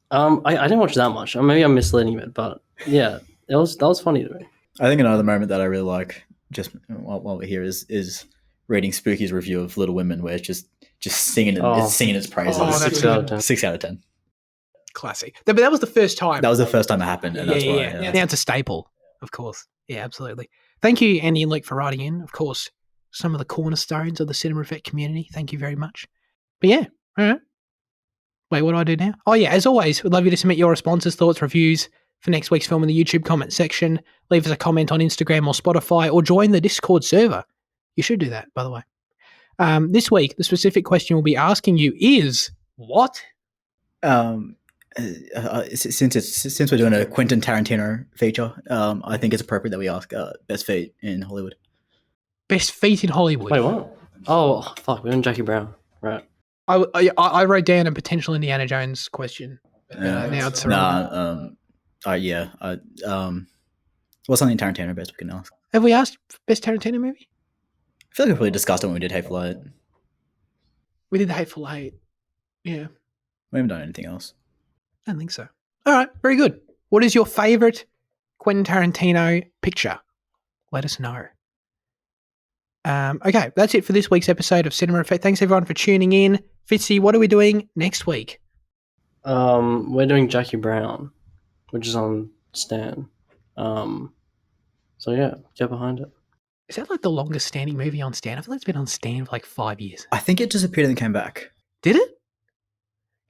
I didn't watch that much. Maybe I'm misleading it, but yeah, that was funny to me. I think another moment that I really like, just while we're here, is reading Spooky's review of Little Women, where it's just singing its praises. Oh, 6 out of 10. 6 out of 10. Classic. But that was the first time. That was the first time it happened, and that's why. Yeah. Now it's a staple, of course. Yeah, absolutely. Thank you, Andy and Luke, for writing in. Of course, some of the cornerstones of the Cinema Effect community. Thank you very much. But yeah, all right. Wait, what do I do now? Oh yeah, as always, we'd love you to submit your responses, thoughts, reviews for next week's film in the YouTube comment section. Leave us a comment on Instagram or Spotify, or join the Discord server. You should do that, by the way. This week, the specific question we'll be asking you is what? Since we're doing a Quentin Tarantino feature, I think it's appropriate that we ask best feat in Hollywood. Best feat in Hollywood. Wait, what? Oh fuck, we're on Jackie Brown, right? I wrote down a potential Indiana Jones question. Now it's what's something Tarantino best we can ask? Have we asked best Tarantino movie? I feel like we probably discussed it when we did Hateful Eight. We did the Hateful Eight. Yeah. We haven't done anything else. I don't think so. All right, very good. What is your favourite Quentin Tarantino picture? Let us know. Okay, that's it for this week's episode of Cinema Effect. Thanks everyone for tuning in. Fitzy, what are we doing next week? We're doing Jackie Brown, which is on Stan. So yeah, get behind it. Is that like the longest standing movie on Stan? I feel like it's been on Stan for like 5 years. I think it disappeared and came back. Did it?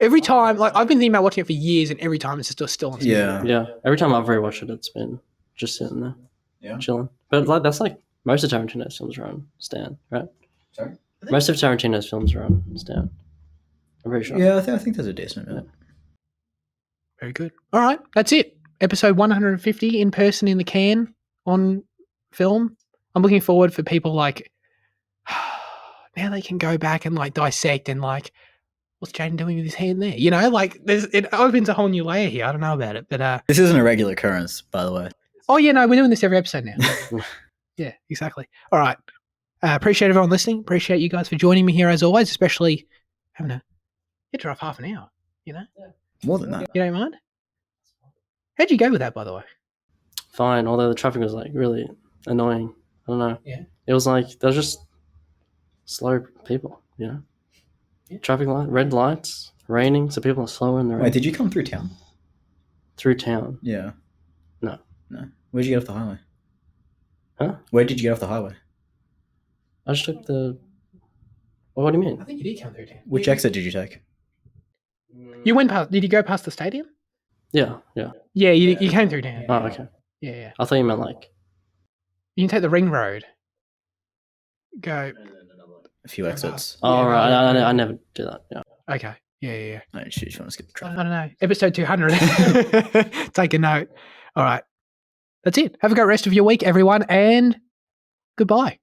Every time, like I've been thinking about watching it for years, and every time it's still on. Yeah. Yeah, every time I've rewatched it, it's been just sitting there, chilling. But like that's like most of Tarantino's films are on Stan, right? Sorry? Most of Tarantino's films are on Stan. I'm pretty sure. Yeah, I think there's a decent amount. Very good. All right, that's it. Episode 150 in person in the can on film. I'm looking forward for people like now they can go back and like dissect and like what's Jaden doing with his hand there? You know, like it opens a whole new layer here. I don't know about it, but This isn't a regular occurrence, by the way. oh yeah, no, we're doing this every episode now. Yeah, exactly. All right. Appreciate everyone listening. Appreciate you guys for joining me here as always, especially having a hit her off half an hour, you know? More than that. You don't mind? How'd you go with that, by the way? Fine, although the traffic was like really annoying. I don't know. Yeah. It was like there was just slow people, you know? Yeah. Traffic light, red lights, raining, so people are slower in the rain. Wait, did you come through town? Through town. Yeah. No. Where'd you get off the highway? Huh? Where did you get off the highway? I just took the... Well, what do you mean? I think you did come through town. Which exit did you take? You went past, did you go past the stadium? Yeah. Yeah, you came through town. Oh, okay. Yeah. I thought you meant like... You can take the ring road. Go. A few exits. Oh, right. I never do that. Yeah. Okay. Yeah. Oh, shit, you want to skip the I traffic? don't know. Episode 200. Take a note. All right. That's it. Have a great rest of your week, everyone, and goodbye.